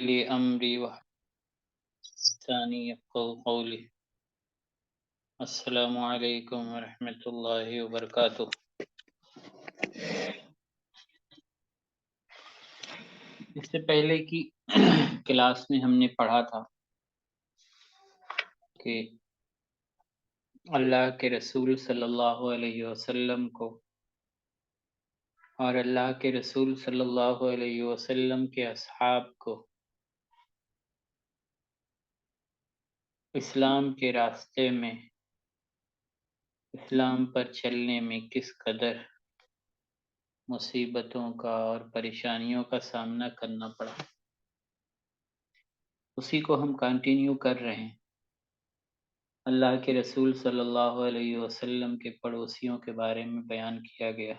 أمري وحساني يفقهوا قولي السلام علیکم ورحمۃ اللہ وبرکاتہ۔ اس سے پہلے کی کلاس میں ہم نے پڑھا تھا کہ اللہ کے رسول صلی اللہ علیہ وسلم کو اور اللہ کے رسول صلی اللہ علیہ وسلم کے اصحاب کو اسلام کے راستے میں اسلام پر چلنے میں کس قدر مصیبتوں کا اور پریشانیوں کا سامنا کرنا پڑا، اسی کو ہم کنٹینیو کر رہے ہیں۔ اللہ کے رسول صلی اللہ علیہ وسلم کے پڑوسیوں کے بارے میں بیان کیا گیا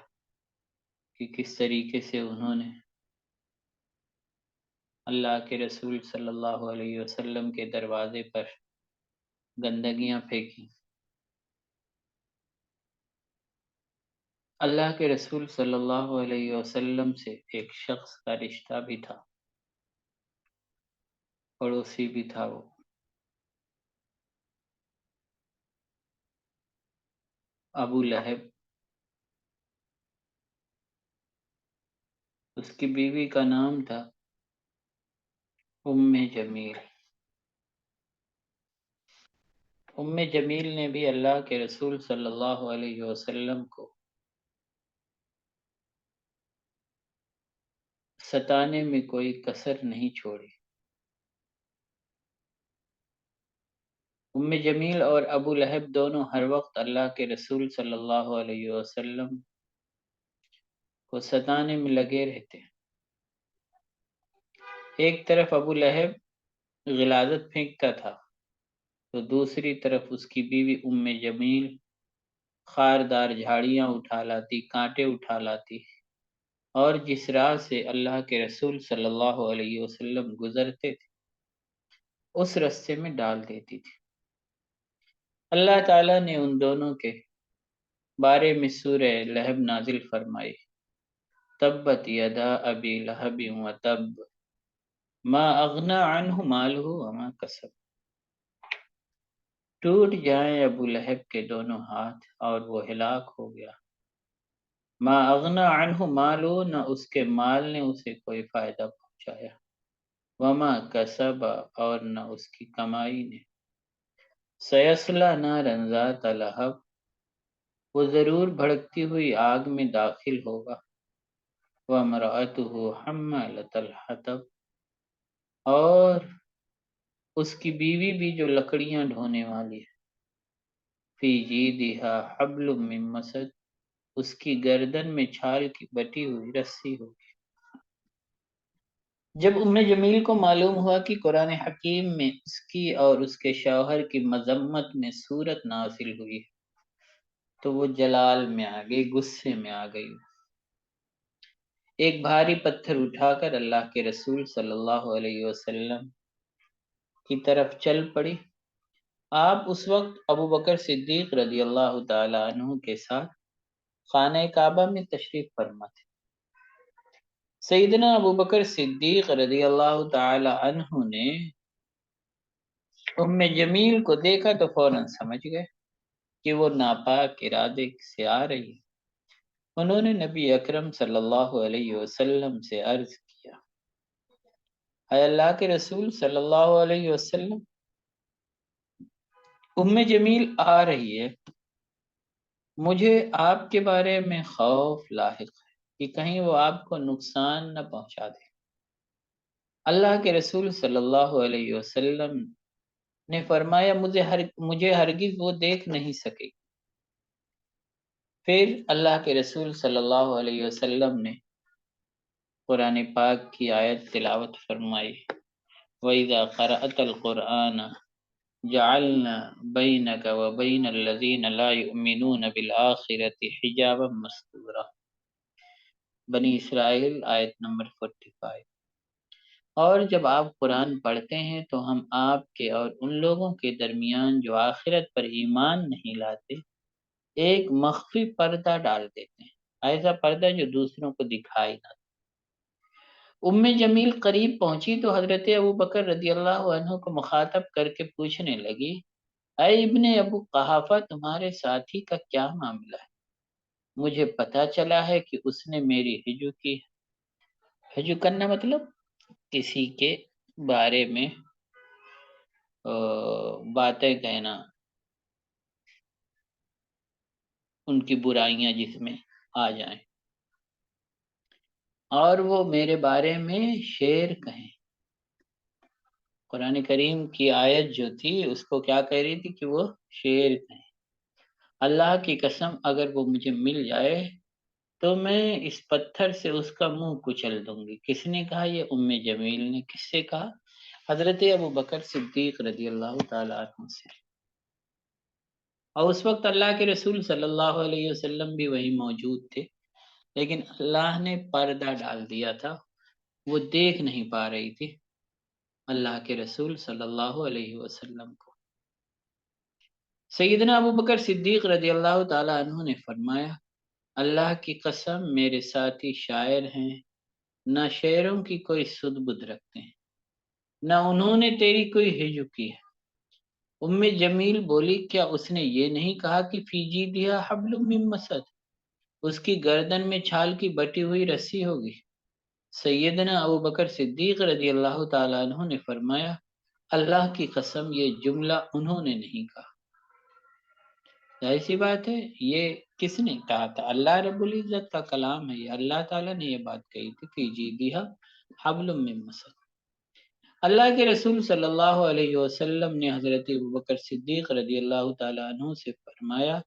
کہ کس طریقے سے انہوں نے اللہ کے رسول صلی اللہ علیہ وسلم کے دروازے پر گندگیاں پھینکی۔ اللہ کے رسول صلی اللہ علیہ وسلم سے ایک شخص کا رشتہ بھی تھا، پڑوسی بھی تھا، وہ ابو لہب۔ اس کی بیوی کا نام تھا ام جمیل۔ ام جمیل نے بھی اللہ کے رسول صلی اللہ علیہ وسلم کو ستانے میں کوئی کسر نہیں چھوڑی۔ ام جمیل اور ابو لہب دونوں ہر وقت اللہ کے رسول صلی اللہ علیہ وسلم کو ستانے میں لگے رہتے ہیں۔ ایک طرف ابو لہب غلاظت پھینکتا تھا تو دوسری طرف اس کی بیوی ام جمیل خاردار جھاڑیاں اٹھا لاتی، کانٹے اٹھا لاتی اور جس راہ سے اللہ کے رسول صلی اللہ علیہ وسلم گزرتے تھے اس راستے میں ڈال دیتی تھی۔ اللہ تعالیٰ نے ان دونوں کے بارے میں سورہ لہب نازل فرمائی، تبت یدا ابی لہب وتب ما اغنی عنہ مالہ وما کسب۔ ٹوٹ جائیں ابو لہب کے دونوں ہاتھ اور وہ ہلاک ہو گیا۔ ما اغنی عنہ مالہ، نہ اس کے مال نے اسے کوئی فائدہ پہنچایا، وما کسب، اور نہ اس کی کمائی نے۔ سیصلی نارا ذات لہب، وہ ضرور بھڑکتی ہوئی آگ میں داخل ہوگا۔ وامرأتہ حمالۃ الحطب، اور اس کی بیوی بھی جو لکڑیاں ڈھونے والی ہے۔ فی جیدہا حبل من مسد، اس کی گردن میں چھال کی بٹی ہوئی رسی ہوگی۔ جب ام جمیل کو معلوم ہوا کہ قرآن حکیم میں اس کی اور اس کے شوہر کی مذمت میں صورت نازل ہوئی تو وہ جلال میں آ گئی، غصے میں آ گئی۔ ایک بھاری پتھر اٹھا کر اللہ کے رسول صلی اللہ علیہ وسلم کی طرف چل پڑی۔ آپ اس وقت ابو بکر صدیق رضی اللہ تعالی عنہ کے ساتھ خانہ کعبہ میں تشریف فرما تھے۔ سیدنا ابو بکر صدیق رضی اللہ تعالی عنہ نے ام جمیل کو دیکھا تو فوراً سمجھ گئے کہ وہ ناپاک ارادے سے آ رہی ہے۔ انہوں نے نبی اکرم صلی اللہ علیہ وسلم سے عرض کیا، اے اللہ کے رسول صلی اللہ علیہ وسلم، ام جمیل آ رہی ہے، مجھے آپ کے بارے میں خوف لاحق ہے کہ کہیں وہ آپ کو نقصان نہ پہنچا دے۔ اللہ کے رسول صلی اللہ علیہ وسلم نے فرمایا، مجھے ہرگز وہ دیکھ نہیں سکے۔ پھر اللہ کے رسول صلی اللہ علیہ وسلم نے قرآن پاک کی آیت تلاوت فرمائی، وَإِذَا قَرَأْتَ الْقُرْآنَ جَعَلْنَا بَيْنَكَ وَبَيْنَ الَّذِينَ لَا يُؤْمِنُونَ بِالْآخِرَةِ حِجَابًا مَسْتُورًا، بنی اسرائیل آیت نمبر 45۔ اور جب آپ قرآن پڑھتے ہیں تو ہم آپ کے اور ان لوگوں کے درمیان جو آخرت پر ایمان نہیں لاتے ایک مخفی پردہ ڈال دیتے ہیں، ایسا پردہ جو دوسروں کو دکھائی نہ دے۔ جمیل قریب پہنچی تو حضرت ابو بکر رضی اللہ عنہ کو مخاطب کر کے پوچھنے لگی، اے ابن ابو قحافہ، تمہارے ساتھی کا کیا معاملہ ہے؟ مجھے پتا چلا ہے کہ اس نے میری ہجو کی۔ ہجو کرنا مطلب کسی کے بارے میں باتیں کہنا، ان کی برائیاں جس میں آ جائیں، اور وہ میرے بارے میں شعر کہیں۔ قرآن کریم کی آیت جو تھی اس کو کیا کہہ رہی تھی کہ وہ شعر کہیں۔ اللہ کی قسم اگر وہ مجھے مل جائے تو میں اس پتھر سے اس کا منہ کچل دوں گی۔ کس نے کہا؟ یہ جمیل نے۔ کس سے کہا؟ حضرت ابو بکر صدیق رضی اللہ تعالیٰ عنہ سے۔ اور اس وقت اللہ کے رسول صلی اللہ علیہ وسلم بھی وہی موجود تھے، لیکن اللہ نے پردہ ڈال دیا تھا، وہ دیکھ نہیں پا رہی تھی اللہ کے رسول صلی اللہ علیہ وسلم کو۔ سیدنا ابو بکر صدیق رضی اللہ تعالیٰ عنہ نے فرمایا، اللہ کی قسم میرے ساتھی شاعر ہیں، نہ شعروں کی کوئی سد بد رکھتے ہیں، نہ انہوں نے تیری کوئی ہجو کی ہے۔ جمیل بولی، کیا اس نے یہ نہیں کہا کہ فی جیدہا حبل من مسد، اس کی گردن میں چھال کی بٹی ہوئی رسی ہوگی؟ سیدنا ابو بکر صدیق رضی اللہ تعالیٰ عنہ نے فرمایا، اللہ کی قسم یہ جملہ انہوں نے نہیں کہا۔ ظاہر سی بات ہے، یہ کس نے کہا تھا؟ اللہ رب العزت کا کلام ہے، یہ اللہ تعالیٰ نے یہ بات کہی تھی، فی جیدہا حبل من مسد۔ اللہ کے رسول صلی اللہ علیہ وسلم نے حضرت ابوبکر صدیق رضی اللہ تعالیٰ عنہ سے فرمایا،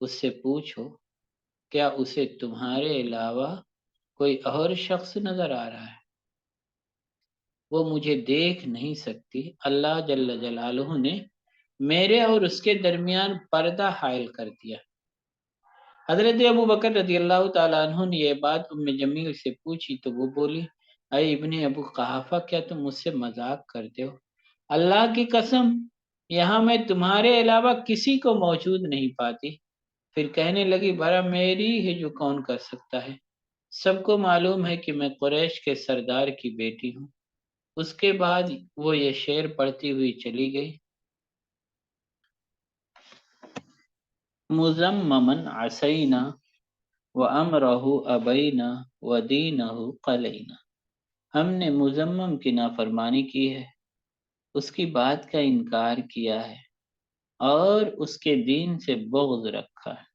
اس سے پوچھو کیا اسے تمہارے علاوہ کوئی اور شخص نظر آ رہا ہے؟ وہ مجھے دیکھ نہیں سکتی، اللہ جل جلالہ نے میرے اور اس کے درمیان پردہ حائل کر دیا۔ حضرت ابو بکر رضی اللہ تعالیٰ عنہ نے یہ بات جمیل سے پوچھی تو وہ بولی، اے ابن ابو قحافہ، کیا تم مجھ سے مذاق کرتے ہو؟ اللہ کی قسم یہاں میں تمہارے علاوہ کسی کو موجود نہیں پاتی۔ پھر کہنے لگی، بھلا میری ہی جو کون کر سکتا ہے؟ سب کو معلوم ہے کہ میں قریش کے سردار کی بیٹی ہوں۔ اس کے بعد وہ یہ شعر پڑھتی ہوئی چلی گئی، مزممن عصینا وامرہ ابینا ودینہ قلینا۔ ہم نے مزمم کی نافرمانی کی ہے، اس کی بات کا انکار کیا ہے اور اس کے دین سے بغض رکھا ہے۔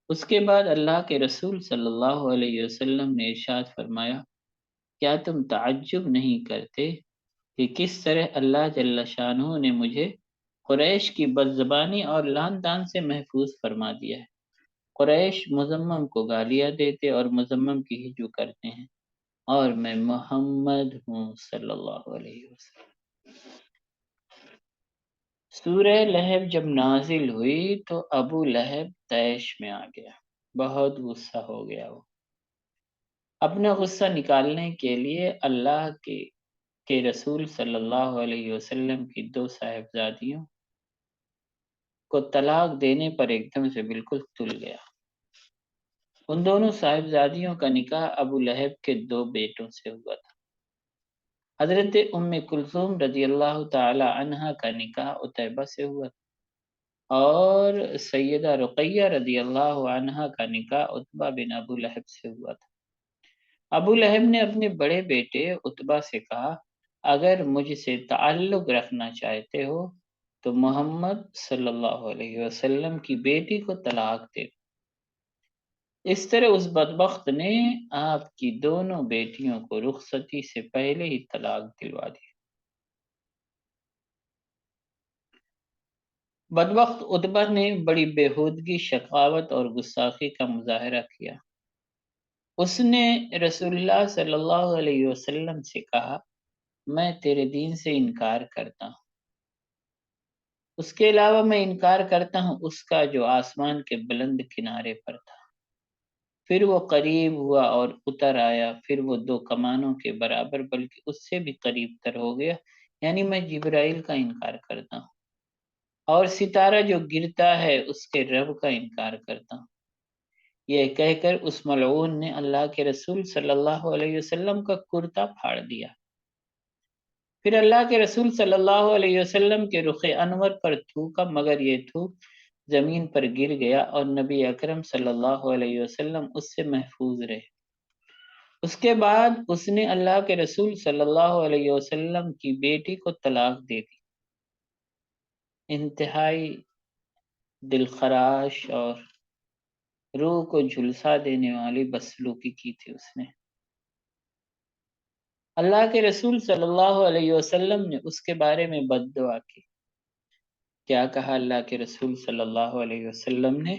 اس کے بعد اللہ کے رسول صلی اللہ علیہ وسلم نے ارشاد فرمایا، کیا تم تعجب نہیں کرتے کہ کس طرح اللہ جل شانہ نے مجھے قریش کی بدزبانی اور لعن طعن سے محفوظ فرما دیا ہے۔ قریش مزمم کو گالیاں دیتے اور مزمم کی ہجو کرتے ہیں، اور میں محمد ہوں صلی اللہ علیہ وسلم۔ سورہ لہب جب نازل ہوئی تو ابو لہب طیش میں آ گیا، بہت غصہ ہو گیا۔ وہ اپنا غصہ نکالنے کے لیے اللہ کے رسول صلی اللہ علیہ وسلم کی دو صاحبزادیوں کو طلاق دینے پر ایک دم سے بالکل تل گیا۔ ان دونوں صاحبزادیوں کا نکاح ابو لہب کے دو بیٹوں سے ہوا تھا۔ حضرت کلثوم رضی اللہ تعالی عنہا کا نکاح عتیبہ سے ہوا تھا، اور سیدہ رقیہ رضی اللہ عنہا کا نکاح عتبہ بن ابو لہب سے ہوا تھا۔ ابو لہب نے اپنے بڑے بیٹے عتبہ سے کہا، اگر مجھ سے تعلق رکھنا چاہتے ہو تو محمد صلی اللہ علیہ وسلم کی بیٹی کو طلاق دے۔ اس طرح اس بدبخت نے آپ کی دونوں بیٹیوں کو رخصتی سے پہلے ہی طلاق دلوا دی۔ بدبخت عتبہ نے بڑی بےہودگی، شقاوت اور گستاخی کا مظاہرہ کیا۔ اس نے رسول اللہ صلی اللہ علیہ وسلم سے کہا، میں تیرے دین سے انکار کرتا ہوں، اس کے علاوہ میں انکار کرتا ہوں اس کا جو آسمان کے بلند کنارے پر تھا۔ پھر وہ قریب ہوا اور اتر آیا، پھر وہ دو کمانوں کے برابر بلکہ اس سے بھی قریب تر ہو گیا، یعنی میں جبرائیل کا انکار کرتا ہوں، اور ستارہ جو گرتا ہے اس کے رب کا انکار کرتا ہوں۔ یہ کہہ کر اس ملعون نے اللہ کے رسول صلی اللہ علیہ وسلم کا کرتا پھاڑ دیا۔ پھر اللہ کے رسول صلی اللہ علیہ وسلم کے رخ انور پر تھوکا، مگر یہ تھوک زمین پر گر گیا اور نبی اکرم صلی اللہ علیہ وسلم اس سے محفوظ رہے۔ اس کے بعد اس نے اللہ کے رسول صلی اللہ علیہ وسلم کی بیٹی کو طلاق دے دی۔ انتہائی دلخراش اور روح کو جھلسا دینے والی بدسلوکی کی تھی اس نے۔ اللہ کے رسول صلی اللہ علیہ وسلم نے اس کے بارے میں بد دعا کی۔ کیا کہا اللہ کے رسول صلی اللہ علیہ وسلم نے؟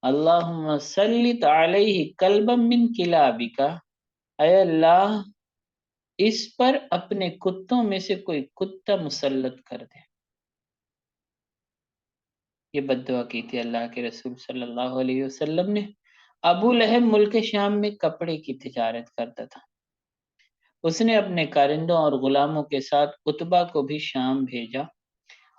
اللہم سلط علیہ کلبا من کلابک، اے اللہ اس پر اپنے کتوں میں سے کوئی کتا مسلط کر دے۔ یہ بد دعا کی تھی اللہ کے رسول صلی اللہ علیہ وسلم نے۔ ابو لہب ملک شام میں کپڑے کی تجارت کرتا تھا۔ اس نے اپنے کارندوں اور غلاموں کے ساتھ عتبہ کو بھی شام بھیجا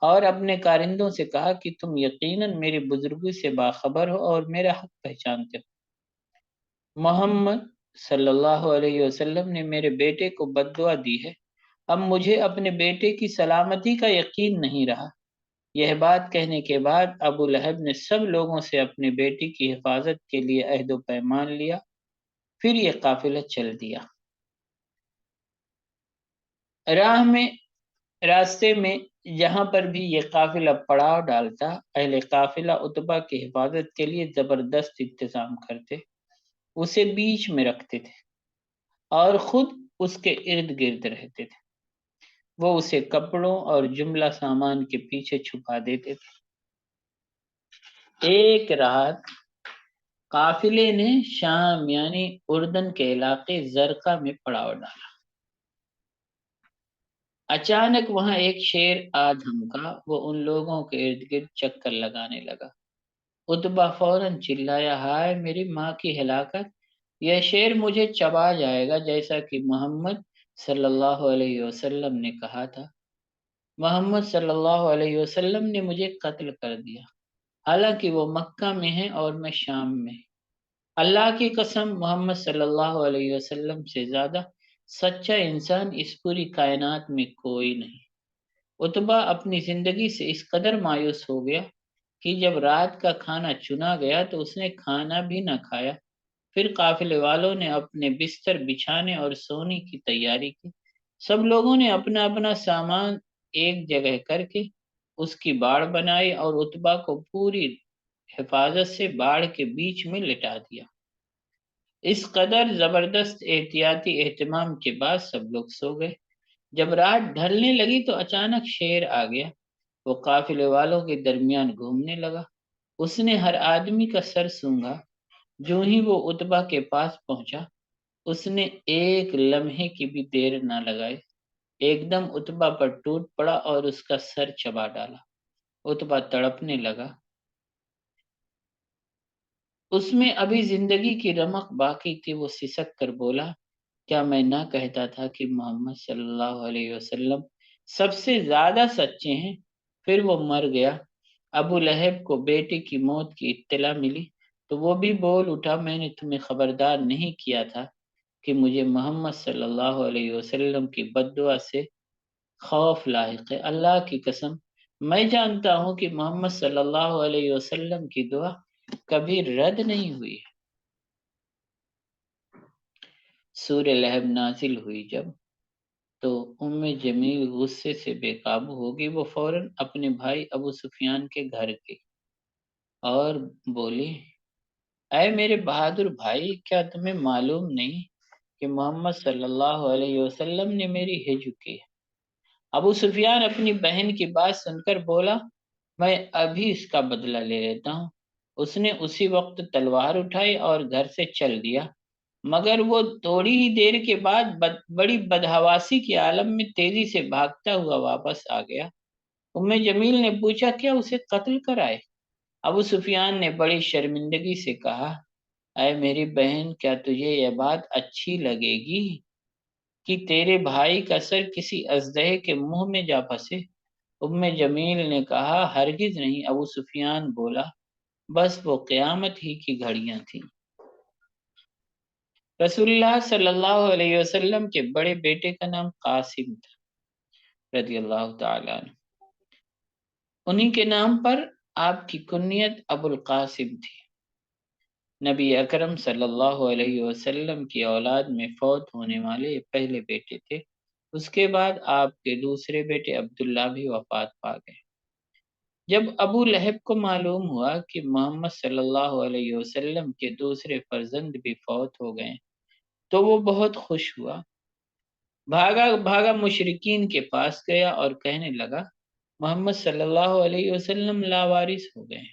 اور اپنے کارندوں سے کہا کہ تم یقیناً میری بزرگی سے باخبر ہو اور میرا حق پہچانتے ہو۔ محمد صلی اللہ علیہ وسلم نے میرے بیٹے کو بد دعا دی ہے، اب مجھے اپنے بیٹے کی سلامتی کا یقین نہیں رہا۔ یہ بات کہنے کے بعد ابو لہب نے سب لوگوں سے اپنے بیٹی کی حفاظت کے لیے عہد و پیمان لیا، پھر یہ قافلہ چل دیا۔ راستے میں جہاں پر بھی یہ قافلہ پڑاؤ ڈالتا، اہل قافلہ عتبہ کی حفاظت کے لیے زبردست انتظام کرتے، اسے بیچ میں رکھتے تھے اور خود اس کے ارد گرد رہتے تھے۔ وہ اسے کپڑوں اور جملہ سامان کے پیچھے چھپا دیتے تھے۔ ایک رات قافلے نے شام یعنی اردن کے علاقے زرقہ میں پڑاؤ ڈالا۔ اچانک وہاں ایک شیر آ دھمکا، وہ ان لوگوں کے ارد گرد چکر لگانے لگا۔ عتبہ فوراً چلایا، ہائے میری ماں کی ہلاکت، یہ شیر مجھے چبا جائے گا جیسا کہ محمد صلی اللہ علیہ وسلم نے کہا تھا۔ محمد صلی اللہ علیہ وسلم نے مجھے قتل کر دیا، حالانکہ وہ مکہ میں ہیں اور میں شام میں۔ اللہ کی قسم محمد صلی اللہ علیہ وسلم سے زیادہ سچا انسان اس پوری کائنات میں کوئی نہیں۔ عتبہ اپنی زندگی سے اس قدر مایوس ہو گیا کہ جب رات کا کھانا چنا گیا تو اس نے کھانا بھی نہ کھایا۔ پھر قافلے والوں نے اپنے بستر بچھانے اور سونے کی تیاری کی۔ سب لوگوں نے اپنا اپنا سامان ایک جگہ کر کے اس کی باڑ بنائی اور عتبہ کو پوری حفاظت سے باڑ کے بیچ میں لٹا دیا۔ اس قدر زبردست احتیاطی اہتمام کے بعد سب لوگ سو گئے۔ جب رات ڈھلنے لگی تو اچانک شیر آ گیا، وہ قافلے والوں کے درمیان گھومنے لگا۔ اس نے ہر آدمی کا سر سونگھا۔ جو ہی وہ عتبہ کے پاس پہنچا، اس نے ایک لمحے کی بھی دیر نہ لگائی، ایک دم عتبہ پر ٹوٹ پڑا اور اس کا سر چبا ڈالا۔ عتبہ تڑپنے لگا، اس میں ابھی زندگی کی رمق باقی تھی۔ وہ سسک کر بولا، کیا میں نہ کہتا تھا کہ محمد صلی اللہ علیہ وسلم سب سے زیادہ سچے ہیں؟ پھر وہ مر گیا۔ ابو لہب کو بیٹے کی موت کی اطلاع ملی تو وہ بھی بول اٹھا، میں نے تمہیں خبردار نہیں کیا تھا کہ مجھے محمد صلی اللہ علیہ وسلم کی بد دعا سے خوف لاحق ہے۔ اللہ کی قسم میں جانتا ہوں کہ محمد صلی اللہ علیہ وسلم کی دعا کبھی رد نہیں ہوئی ہے۔ سورہ لہب نازل ہوئی جب تو جمیل غصے سے بے قابو ہو گئی۔ وہ فوراً اپنے بھائی ابو سفیان کے گھر گئی اور بولی، اے میرے بہادر بھائی، کیا تمہیں معلوم نہیں کہ محمد صلی اللہ علیہ وسلم نے میری ہجو کی ہے؟ ابو سفیان اپنی بہن کی بات سن کر بولا، میں ابھی اس کا بدلہ لے لیتا ہوں۔ اس نے اسی وقت تلوار اٹھائی اور گھر سے چل دیا، مگر وہ تھوڑی ہی دیر کے بعد بڑی بدحواسی کے عالم میں تیزی سے بھاگتا ہوا واپس آ گیا۔ جمیل نے پوچھا، کیا اسے قتل کرائے؟ ابو سفیان نے بڑی شرمندگی سے کہا، اے میری بہن، کیا تجھے یہ بات اچھی لگے گی کہ تیرے بھائی کا سر کسی اژدہے کے منہ میں جا پھنسے؟ جمیل نے کہا، ہرگز نہیں۔ ابو سفیان بولا، بس وہ قیامت ہی کی گھڑیاں تھیں۔ رسول اللہ صلی اللہ علیہ وسلم کے بڑے بیٹے کا نام قاسم تھا رضی اللہ تعالیٰ عنہ، انہی کے نام پر آپ کی کنیت ابو القاسم تھی۔ نبی اکرم صلی اللہ علیہ وسلم کی اولاد میں فوت ہونے والے یہ پہلے بیٹے تھے۔ اس کے بعد آپ کے دوسرے بیٹے عبداللہ بھی وفات پا گئے۔ جب ابو لہب کو معلوم ہوا کہ محمد صلی اللہ علیہ وسلم کے دوسرے فرزند بھی فوت ہو گئے تو وہ بہت خوش ہوا، بھاگا بھاگا مشرکین کے پاس گیا اور کہنے لگا محمد صلی اللہ علیہ وسلم لاوارث ہو گئے،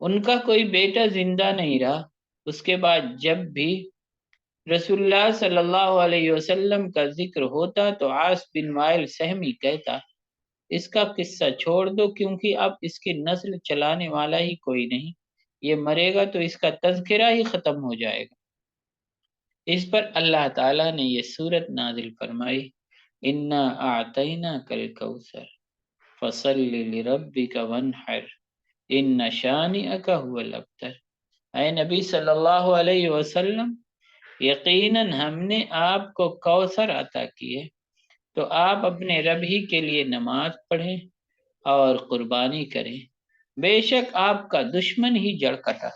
ان کا کوئی بیٹا زندہ نہیں رہا۔ اس کے بعد جب بھی رسول اللہ صلی اللہ علیہ وسلم کا ذکر ہوتا تو عاص بن وائل سہمی کہتا اس کا قصہ چھوڑ دو، کیونکہ اب اس کی نسل چلانے والا ہی کوئی نہیں، یہ مرے گا تو اس کا تذکرہ ہی ختم ہو جائے گا۔ اس پر اللہ تعالیٰ نے یہ سورت نازل فرمائی، انا اعطیناک الکوثر فصل لربک وانحر ان شانئک هو الابتر۔ اے نبی صلی اللہ علیہ وسلم، یقیناً ہم نے آپ کو کوثر عطا کیے تو آپ اپنے رب ہی کے لیے نماز پڑھیں اور قربانی کریں، بے شک آپ کا دشمن ہی جڑ کٹا۔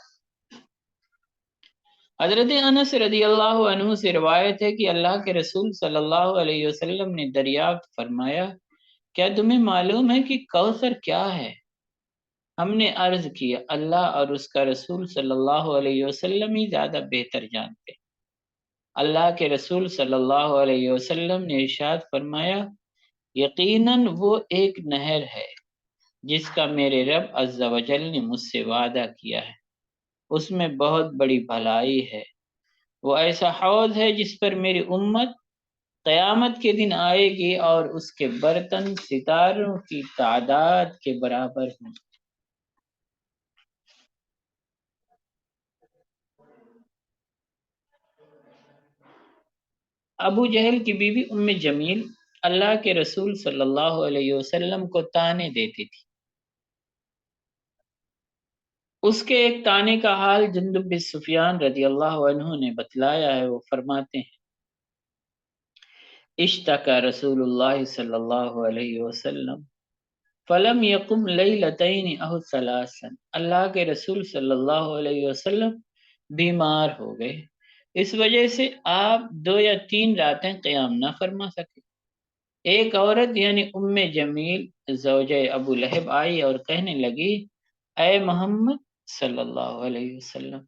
حضرت انس رضی اللہ عنہ سے روایت ہے کہ اللہ کے رسول صلی اللہ علیہ وسلم نے دریافت فرمایا، کیا تمہیں معلوم ہے کہ کوثر کیا ہے؟ ہم نے عرض کیا اللہ اور اس کا رسول صلی اللہ علیہ وسلم ہی زیادہ بہتر جانتے۔ اللہ کے رسول صلی اللہ علیہ وسلم نے ارشاد فرمایا، یقیناً وہ ایک نہر ہے جس کا میرے رب عز و جل نے مجھ سے وعدہ کیا ہے، اس میں بہت بڑی بھلائی ہے، وہ ایسا حوض ہے جس پر میری امت قیامت کے دن آئے گی اور اس کے برتن ستاروں کی تعداد کے برابر ہوں۔ ابو جہل کی بیوی ام جمیل اللہ کے رسول صلی اللہ علیہ وسلم کو طعنے دیتی تھی۔ اس کے ایک طعنے کا حال جندب بن سفیان رضی اللہ عنہ نے بتلایا ہے۔ وہ فرماتے ہیں، اشتکا رسول اللہ صلی اللہ علیہ وسلم فلم یقم لیلتین او ثلاثا، اللہ کے رسول صلی اللہ علیہ وسلم بیمار ہو گئے، اس وجہ سے آپ 2 یا 3 راتیں قیام نہ فرما سکے۔ ایک عورت یعنی ام جمیل زوجہ ابو لہب آئی اور کہنے لگی، اے محمد صلی اللہ علیہ وسلم،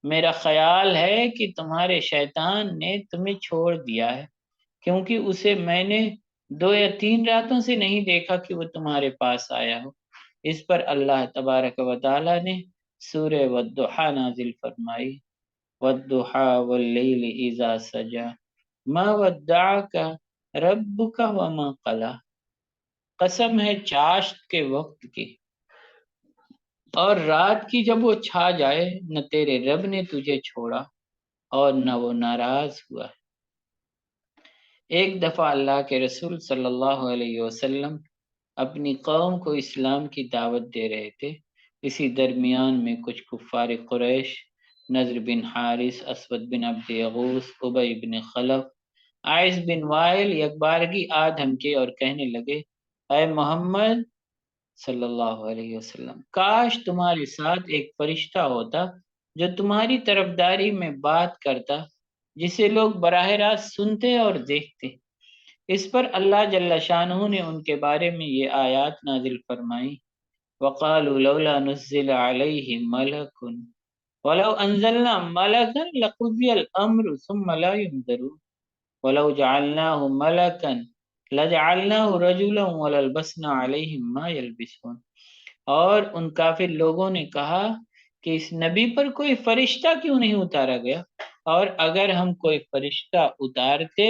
میرا خیال ہے کہ تمہارے شیطان نے تمہیں چھوڑ دیا ہے، کیونکہ اسے میں نے 2 یا 3 راتوں سے نہیں دیکھا کہ وہ تمہارے پاس آیا ہو۔ اس پر اللہ تبارک و تعالی نے سورہ والضحیٰ نازل فرمائی، والضحیٰ واللیل اذا سجا ما ودعک ربک وما قلی، قسم ہے چاشت کے وقت کی اور رات کی جب وہ چھا جائے، نہ تیرے رب نے تجھے چھوڑا اور نہ وہ ناراض ہوا۔ ایک دفعہ اللہ کے رسول صلی اللہ علیہ وسلم اپنی قوم کو اسلام کی دعوت دے رہے تھے، اسی درمیان میں کچھ کفار قریش، نضر بن حارث، اسود بن عبد یغوث، ابی بن خلف، عائص بن وائل یک بارگی آ دھمکے اور کہنے لگے، اے محمد صلی اللہ علیہ وسلم، کاش تمہارے ساتھ ایک فرشتہ ہوتا جو تمہاری طرفداری میں بات کرتا، جسے لوگ براہ راست سنتے اور دیکھتے۔ اس پر اللہ جل شانہ نے ان کے بارے میں یہ آیات نازل فرمائیں، وقالوا لولا نزل علیہ ملک ولو انزلنا ملکا لقضی الامر ثم لا ينظرون ولو جعلناه ملکا لجعلناه رجلا وللبسنا علیہم ما یلبسون۔ اور ان کافر لوگوں نے کہا کہ اس نبی پر کوئی فرشتہ کیوں نہیں اتارا گیا، اور اگر ہم کوئی فرشتہ اتارتے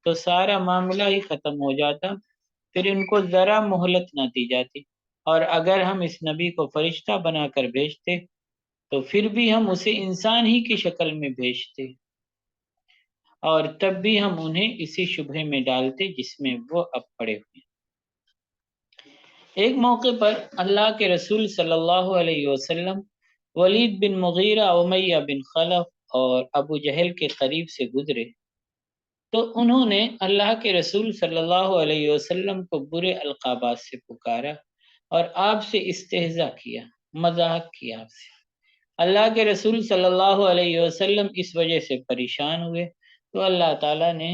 تو سارا معاملہ ہی ختم ہو جاتا، پھر ان کو ذرا مہلت نہ دی جاتی، اور اگر ہم اس نبی کو فرشتہ بنا کر بھیجتے تو پھر بھی ہم اسے انسان ہی کی شکل میں بھیجتے، اور تب بھی ہم انہیں اسی شبہے میں ڈالتے جس میں وہ اب پڑے ہوئے۔ ایک موقع پر اللہ کے رسول صلی اللہ علیہ وسلم ولید بن مغیرہ، امیہ بن خلف، اور ابو جہل کے قریب سے گزرے تو انہوں نے اللہ کے رسول صلی اللہ علیہ وسلم کو برے القابات سے پکارا اور آپ سے استہزاء کیا، مذاق کیا آپ سے۔ اللہ کے رسول صلی اللہ علیہ وسلم اس وجہ سے پریشان ہوئے تو اللہ تعالیٰ نے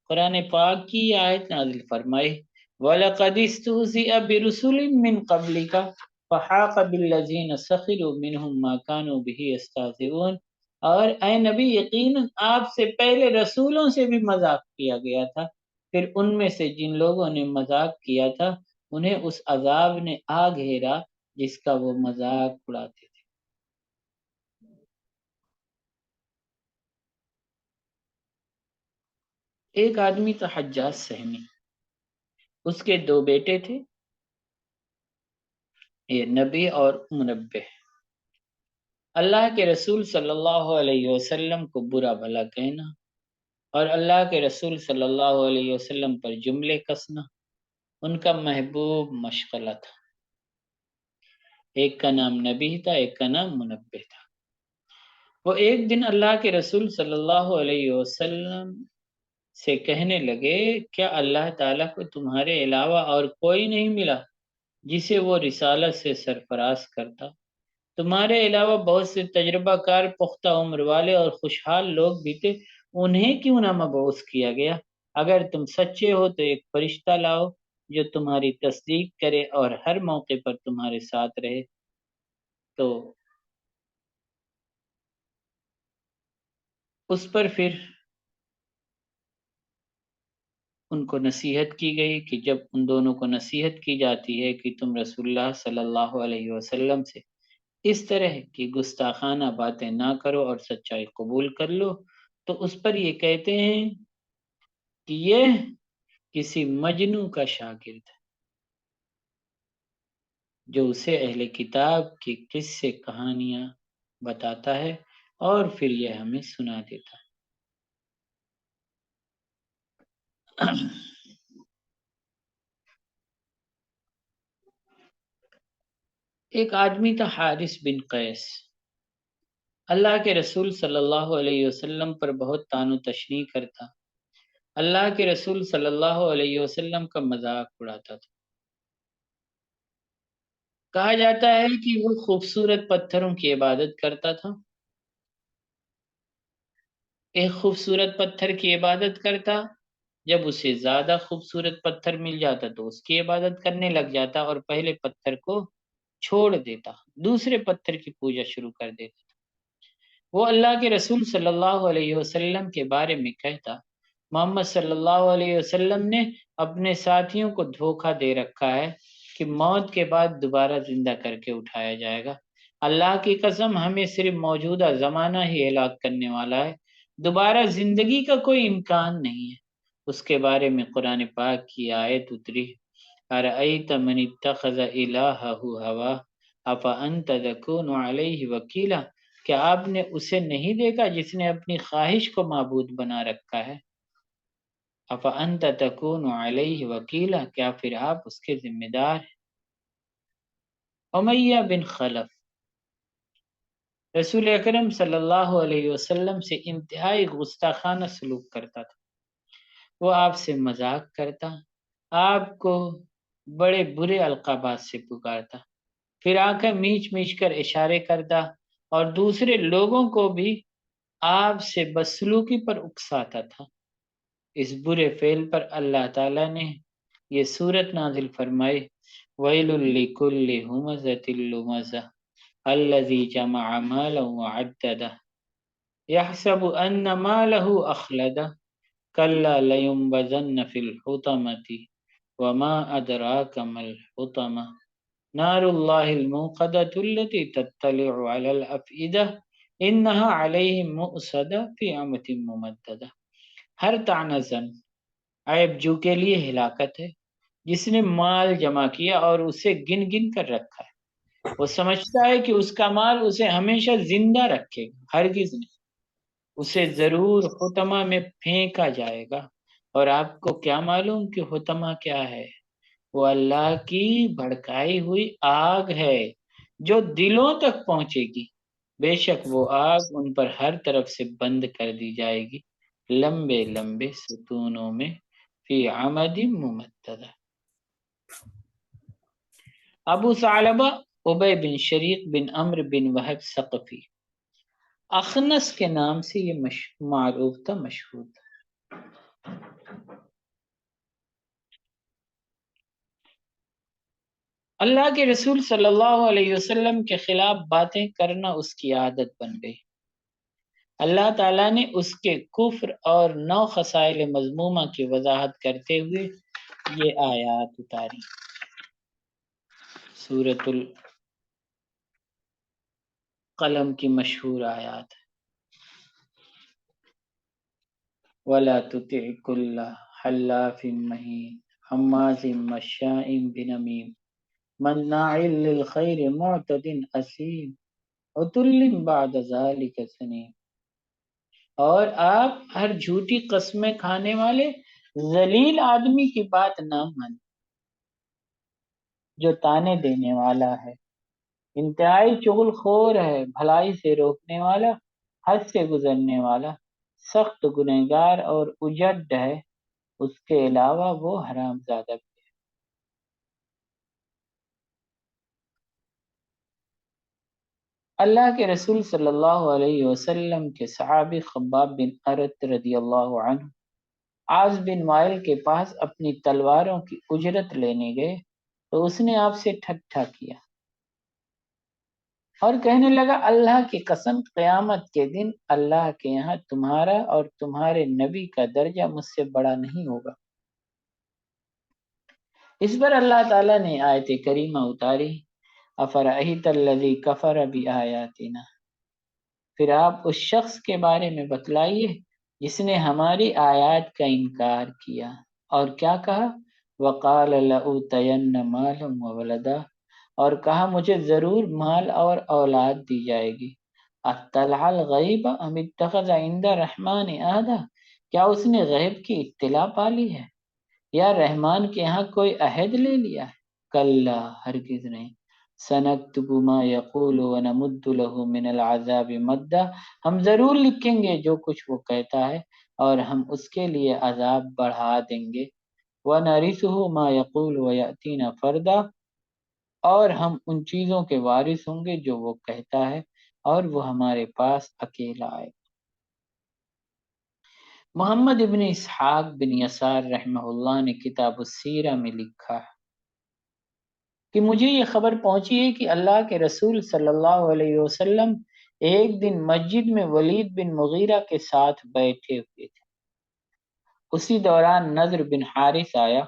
قرآن پاک کی یہ آیت نازل فرمائی، وَلَقَدِ اسْتُهْزِئَ بِرُسُلٍ مِّن قَبْلِكَ فَحَاقَ بِالَّذِينَ سَخِرُوا مِنْهُم مَّا كَانُوا بِهِ يَسْتَهْزِئُونَ۔ اور اے نبی، یقیناً آپ سے پہلے رسولوں سے بھی مذاق کیا گیا تھا، پھر ان میں سے جن لوگوں نے مذاق کیا تھا انہیں اس عذاب نے آ گھیرا جس کا وہ مذاق اڑاتے تھے۔ ایک آدمی تھا حجاج سہمی، اس کے دو بیٹے تھے، یہ نبی اور منبہ۔ اللہ کے رسول صلی اللہ علیہ وسلم کو برا بھلا کہنا اور اللہ کے رسول صلی اللہ علیہ وسلم پر جملے کسنا ان کا محبوب مشغلہ تھا۔ ایک کا نام نبی تھا، ایک کا نام منبہ تھا۔ وہ ایک دن اللہ کے رسول صلی اللہ علیہ وسلم سے کہنے لگے، کیا اللہ تعالیٰ کو تمہارے علاوہ اور کوئی نہیں ملا جسے وہ رسالت سے سرفراز کرتا؟ تمہارے علاوہ بہت سے تجربہ کار، پختہ عمر والے اور خوشحال لوگ بھی تھے، انہیں کیوں نہ مبعوث کیا گیا؟ اگر تم سچے ہو تو ایک فرشتہ لاؤ جو تمہاری تصدیق کرے اور ہر موقع پر تمہارے ساتھ رہے۔ تو اس پر پھر ان کو نصیحت کی گئی کہ جب ان دونوں کو نصیحت کی جاتی ہے کہ تم رسول اللہ صلی اللہ علیہ وسلم سے اس طرح کی گستاخانہ باتیں نہ کرو اور سچائی قبول کر لو، تو اس پر یہ کہتے ہیں کہ یہ کسی مجنوں کا شاگرد ہے جو اسے اہل کتاب کی قصے کہانیاں بتاتا ہے اور پھر یہ ہمیں سنا دیتا ہے۔ ایک آدمی تھا حارث بن قیس، اللہ کے رسول صلی اللہ علیہ وسلم پر بہت طعن و تشنیع کرتا، اللہ کے رسول صلی اللہ علیہ وسلم کا مذاق اڑاتا تھا۔ کہا جاتا ہے کہ وہ خوبصورت پتھروں کی عبادت کرتا تھا، ایک خوبصورت پتھر کی عبادت کرتا، جب اسے زیادہ خوبصورت پتھر مل جاتا تو اس کی عبادت کرنے لگ جاتا اور پہلے پتھر کو چھوڑ دیتا، دوسرے پتھر کی پوجا شروع کر دیتا۔ وہ اللہ کے رسول صلی اللہ علیہ وسلم کے بارے میں کہتا، محمد صلی اللہ علیہ وسلم نے اپنے ساتھیوں کو دھوکہ دے رکھا ہے کہ موت کے بعد دوبارہ زندہ کر کے اٹھایا جائے گا۔ اللہ کی قسم، ہمیں صرف موجودہ زمانہ ہی ہلاک کرنے والا ہے، دوبارہ زندگی کا کوئی امکان نہیں ہے۔ اس کے بارے میں قرآن پاک کی آیت اتری، ارأیت من اتخذ الہہ ہوا افانت تکون علیہ وکیلا، کیا آپ نے اسے نہیں دیکھا جس نے اپنی خواہش کو معبود بنا رکھا ہے؟ افانت تکون علیہ وکیلا، کیا پھر آپ اس کے ذمہ دار ہیں؟ امیہ بن خلف رسول اکرم صلی اللہ علیہ وسلم سے انتہائی گستاخانہ سلوک کرتا تھا، وہ آپ سے مذاق کرتا، آپ کو بڑے برے القابات سے پکارتا، پھر آنکھیں میچ میچ کر اشارے کرتا اور دوسرے لوگوں کو بھی آپ سے بدسلوکی پر اکساتا تھا۔ اس برے فعل پر اللہ تعالیٰ نے یہ سورت نازل فرمائی، ویل لکل ہمزۃ لمزہ الذی جمع مالا وعددہ یحسب ان مالہ اخلدہ کلا لینبذن فی الحطمۃ وما ادراک ما الحطمہ نار اللہ الموقدۃ التي تطلع علی الافئدہ انها علیہم مؤصدہ فی امد ممددہ۔ ہر طعنہ زن عیب جو کے لیے ہلاکت ہے جس نے مال جمع کیا اور اسے گن گن کر رکھا ہے، وہ سمجھتا ہے کہ اس کا مال اسے ہمیشہ زندہ رکھے گا، ہرگز نہیں، اسے ضرور حطمہ میں پھینکا جائے گا۔ اور آپ کو کیا معلوم کہ حطمہ کیا ہے؟ وہ اللہ کی بھڑکائی ہوئی آگ ہے جو دلوں تک پہنچے گی، بے شک وہ آگ ان پر ہر طرف سے بند کر دی جائے گی لمبے لمبے ستونوں میں فی عمد ممددہ۔ ابو ثعلبہ ابی بن شریق بن عمرو بن وہب ثقفی، اخنس کے نام سے یہ معروف تھا، مشہور تھا۔ اللہ کے رسول صلی اللہ علیہ وسلم کے خلاف باتیں کرنا اس کی عادت بن گئی۔ اللہ تعالیٰ نے اس کے کفر اور 9 خصائل مذمومہ کی وضاحت کرتے ہوئے یہ آیات اتاری۔ سورۃ القلم کی مشہور آیات، وَلَا تُطِعْ كُلَّ حَلَّافٍ مَّهِينٍ حَمَّازٍ مَّشَّاءٍ بِنَمِيمٍ مَّنَّاعٍ لِّلْخَيْرِ مُعْتَدٍ أَثِيمٍ عُتُلٍّ بَعْدَ ذَلِكَ زَنِيمٍ۔ اور آپ ہر جھوٹی قسمیں کھانے والے ذلیل آدمی کی بات نہ مانیں، جو طعنے دینے والا ہے، انتہائی چغل خور ہے، بھلائی سے روکنے والا، حد سے گزرنے والا، سخت گنہگار اور اجڈ ہے، اس کے علاوہ وہ حرام زادہ بھی۔ اللہ کے رسول صلی اللہ علیہ وسلم کے صحابی خباب بن ارت رضی اللہ عنہ عاص بن وائل کے پاس اپنی تلواروں کی اجرت لینے گئے تو اس نے آپ سے ٹھٹھا کیا اور کہنے لگا، اللہ کی قسم قیامت کے دن اللہ کے یہاں تمہارا اور تمہارے نبی کا درجہ مجھ سے بڑا نہیں ہوگا۔ اس پر اللہ تعالیٰ نے آیت کریمہ اتاری، افرأیت الذی کفر بآیاتنا، پھر آپ اس شخص کے بارے میں بتلائیے جس نے ہماری آیات کا انکار کیا اور کیا کہا، وقال لأوتین مالا وولدا، اور کہا مجھے ضرور مال اور اولاد دی جائے گی، اطلع الغیب ام اتخذ عند الرحمن عہدا، کیا اس نے غیب کی اطلاع پا لی ہے یا رحمان کے ہاں کوئی عہد لے لیا ہے؟ کلا، ہرگز نہیں، سنکتب ما یقول ونمد له من العذاب مدا، ہم ضرور لکھیں گے جو کچھ وہ کہتا ہے اور ہم اس کے لیے عذاب بڑھا دیں گے، ونرثه ما یقول ویأتینا فردا، اور ہم ان چیزوں کے وارث ہوں گے جو وہ کہتا ہے اور وہ ہمارے پاس اکیلا آئے۔ محمد ابن اسحاق بن یسار رحمہ اللہ نے کتاب السیرہ میں لکھا ہے کہ مجھے یہ خبر پہنچی ہے کہ اللہ کے رسول صلی اللہ علیہ وسلم ایک دن مسجد میں ولید بن مغیرہ کے ساتھ بیٹھے ہوئے تھے، اسی دوران نضر بن حارث آیا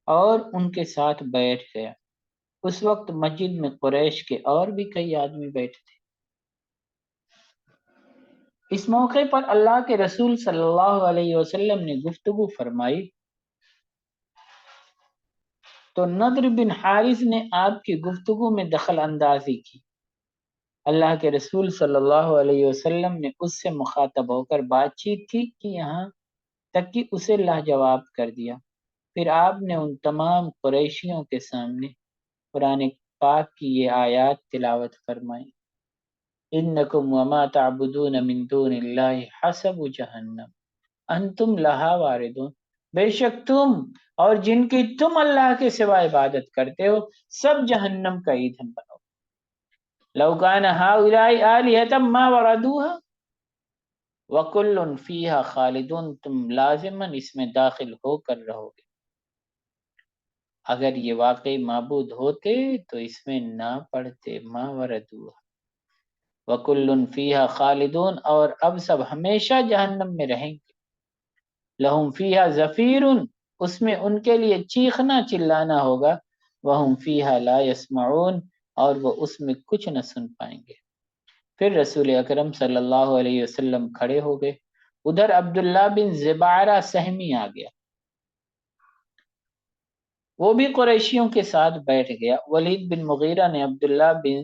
اور ان کے ساتھ بیٹھ گیا۔ اس وقت مسجد میں قریش کے اور بھی کئی آدمی بیٹھے تھے۔ اس موقع پر اللہ کے رسول صلی اللہ علیہ وسلم نے گفتگو فرمائی تو نضر بن حارث نے آپ کی گفتگو میں دخل اندازی کی۔ اللہ کے رسول صلی اللہ علیہ وسلم نے اس سے مخاطب ہو کر بات چیت کی کہ یہاں تک کہ اسے لاجواب کر دیا۔ پھر آپ نے ان تمام قریشیوں کے سامنے قرآن پاک کی یہ آیات تلاوت فرمائی، انکم وما تعبدون من دون اللہ حسب جہنم انتم لہا واردون، بے شک تم اور جن کی تم اللہ کے سوا عبادت کرتے ہو سب جہنم کا ایندھن بنو، لو کان ہؤلاء آلہۃ ما وردوها وکل فیہا خالدون، تم لازماً اس میں داخل ہو کر رہو گے، اگر یہ واقعی معبود ہوتے تو اس میں نہ پڑھتے، ما وردوها وکل فیہا خالدون، اور اب سب ہمیشہ جہنم میں رہیں گے، لہم فیہا زفیر، اس میں ان کے لیے چیخنا چلانا ہوگا، وہم فیہا لا یسمعون، اور وہ اس میں کچھ نہ سن پائیں گے۔ پھر رسول اکرم صلی اللہ علیہ وسلم کھڑے ہو گئے، ادھر عبداللہ بن زبعرہ سہمی آ گیا، وہ بھی قریشیوں کے ساتھ بیٹھ گیا۔ ولید بن مغیرہ نے عبداللہ بن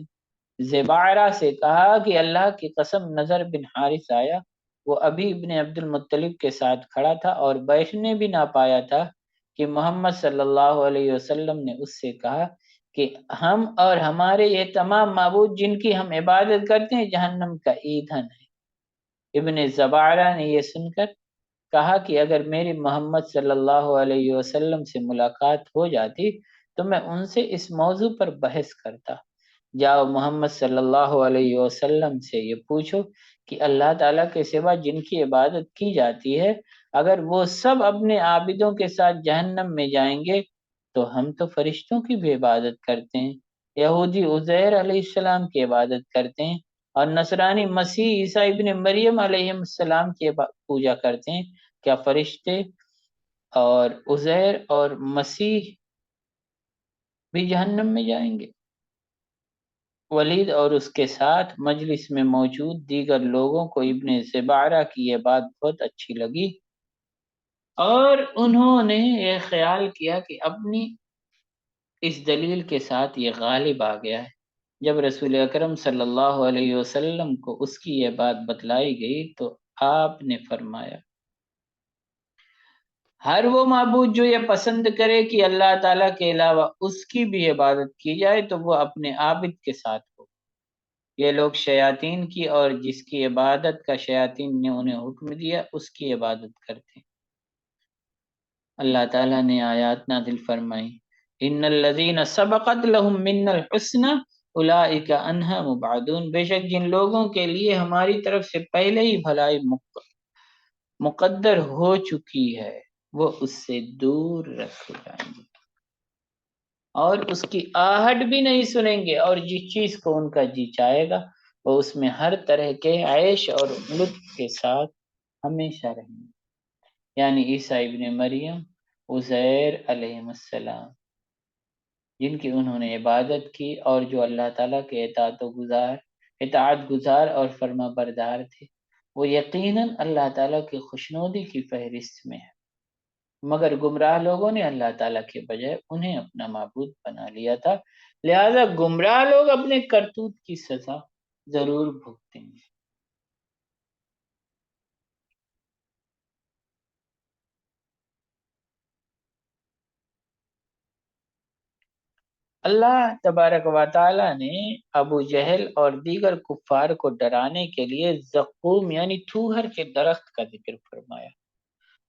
زبعرہ سے کہا کہ اللہ کی قسم نضر بن حارث آیا، وہ ابھی ابن عبد المطلب کے ساتھ کھڑا تھا اور بیٹھنے بھی نہ پایا تھا کہ محمد صلی اللہ علیہ وسلم نے اس سے کہا کہ ہم اور ہمارے یہ تمام معبود جن کی ہم عبادت کرتے ہیں جہنم کا ایندھن ہے۔ ابن زبارہ نے یہ سن کر کہا کہ اگر میری محمد صلی اللہ علیہ وسلم سے ملاقات ہو جاتی تو میں ان سے اس موضوع پر بحث کرتا۔ جاؤ محمد صلی اللہ علیہ وسلم سے یہ پوچھو کہ اللہ تعالیٰ کے سوا جن کی عبادت کی جاتی ہے اگر وہ سب اپنے عابدوں کے ساتھ جہنم میں جائیں گے تو ہم تو فرشتوں کی بھی عبادت کرتے ہیں، یہودی عزیر علیہ السلام کی عبادت کرتے ہیں، اور نصرانی مسیح عیسیٰ ابن مریم علیہ السلام کی پوجا کرتے ہیں، کیا فرشتے اور عزیر اور مسیح بھی جہنم میں جائیں گے؟ ولید اور اس کے ساتھ مجلس میں موجود دیگر لوگوں کو ابن زبارہ کی یہ بات بہت اچھی لگی اور انہوں نے یہ خیال کیا کہ اپنی اس دلیل کے ساتھ یہ غالب آ گیا ہے۔ جب رسول اکرم صلی اللہ علیہ وسلم کو اس کی یہ بات بتلائی گئی تو آپ نے فرمایا ہر وہ معبود جو یہ پسند کرے کہ اللہ تعالیٰ کے علاوہ اس کی بھی عبادت کی جائے تو وہ اپنے عابد کے ساتھ ہو۔ یہ لوگ شیاطین کی اور جس کی عبادت کا شیاطین نے انہیں حکم دیا اس کی عبادت کرتے ہیں۔ اللہ تعالیٰ نے آیات نازل فرمائی ان الذین سبقت لهم منا الحسنى اولئک عنها مبعدون، بے شک جن لوگوں کے لیے ہماری طرف سے پہلے ہی بھلائی مقدر ہو چکی ہے وہ اس سے دور رکھے جائیں گے اور اس کی آہٹ بھی نہیں سنیں گے، اور جس چیز کو ان کا جی چاہے گا وہ اس میں ہر طرح کے عیش اور لطف کے ساتھ ہمیشہ رہیں گے۔ یعنی عیسیٰ ابن مریم، عزیر علیہ السلام جن کی انہوں نے عبادت کی اور جو اللہ تعالیٰ کے اطاعت گزار اور فرما بردار تھے، وہ یقیناً اللہ تعالیٰ کی خوشنودی کی فہرست میں ہے، مگر گمراہ لوگوں نے اللہ تعالیٰ کے بجائے انہیں اپنا معبود بنا لیا تھا، لہذا گمراہ لوگ اپنے کرتوت کی سزا ضرور بھگتیں گے۔ اللہ تبارک و تعالی نے ابو جہل اور دیگر کفار کو ڈرانے کے لیے زقوم یعنی تھوہر کے درخت کا ذکر فرمایا۔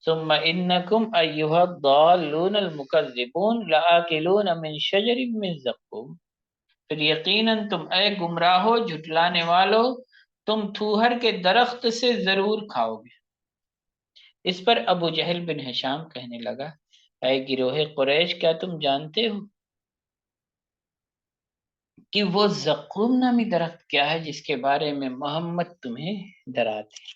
ثم انکم ایھا الضالون المکذبون لآکلون من شجر من زقوم، پھر یقیناً تم اے گمراہو جھٹلانے والو تم تھوہر کے درخت سے ضرور کھاؤ گے۔ اس پر ابو جہل بن ہشام کہنے لگا اے گروہ قریش کیا تم جانتے ہو کہ وہ زقوم نامی درخت کیا ہے جس کے بارے میں محمد تمہیں ڈراتے ہیں؟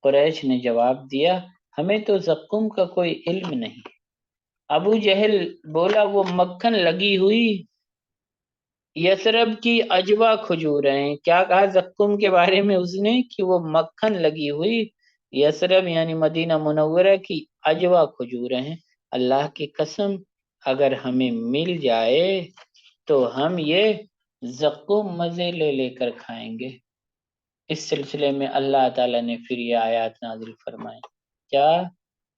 قریش نے جواب دیا ہمیں تو زقوم کا کوئی علم نہیں۔ ابو جہل بولا وہ مکھن لگی ہوئی یثرب کی اجوا کھجور ہیں۔ کیا کہا زقوم کے بارے میں اس نے کہ وہ مکھن لگی ہوئی یثرب یعنی مدینہ منورہ کی اجوا کھجور ہیں۔ اللہ کی قسم اگر ہمیں مل جائے تو ہم یہ زقوم مزے لے لے کر کھائیں گے۔ اس سلسلے میں اللہ تعالیٰ نے پھر یہ آیات نازل فرمائے کیا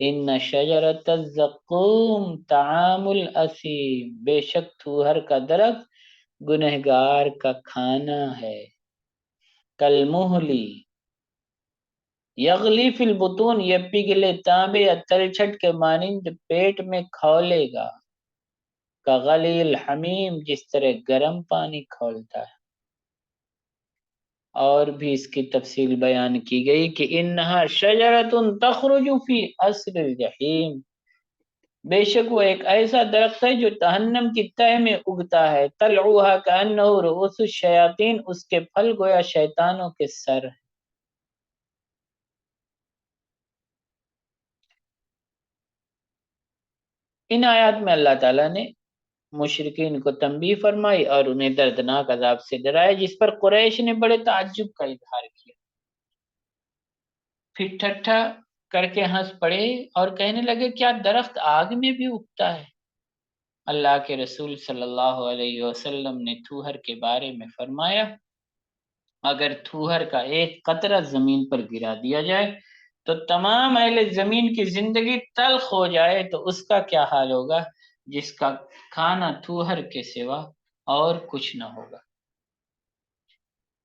ان شجرۃ الزقوم طعام الاثیم، بے شک تھوہر کا درخت گنہگار کا کھانا ہے۔ کالمہلی یغلی فی البطون، یہ پگھلے تانبے یا تلچھٹ کے مانند پیٹ میں کھولے گا۔ کغلی الحمیم، جس طرح گرم پانی کھولتا ہے۔ اور بھی اس کی تفصیل بیان کی گئی کہ انہا شجرۃ تخرج فی اصل الجحیم، بے شک وہ ایک ایسا درخت ہے جو جہنم کی تہہ میں اگتا ہے۔ طلعها کأنہ رؤوس الشیاطین، اس کے پھل گویا شیطانوں کے سر ہیں۔ ان آیات میں اللہ تعالیٰ نے مشرکین کو تنبیہ فرمائی اور انہیں دردناک عذاب سے ڈرایا، جس پر قریش نے بڑے تعجب کا اظہار کیا، پھر ٹھٹھا کر کے ہنس پڑے اور کہنے لگے کیا درخت آگ میں بھی اگتا ہے؟ اللہ کے رسول صلی اللہ علیہ وسلم نے تھوہر کے بارے میں فرمایا اگر تھوہر کا ایک قطرہ زمین پر گرا دیا جائے تو تمام اہل زمین کی زندگی تلخ ہو جائے تو اس کا کیا حال ہوگا؟ جس کا کھانا تھوہر کے سوا اور کچھ نہ ہوگا۔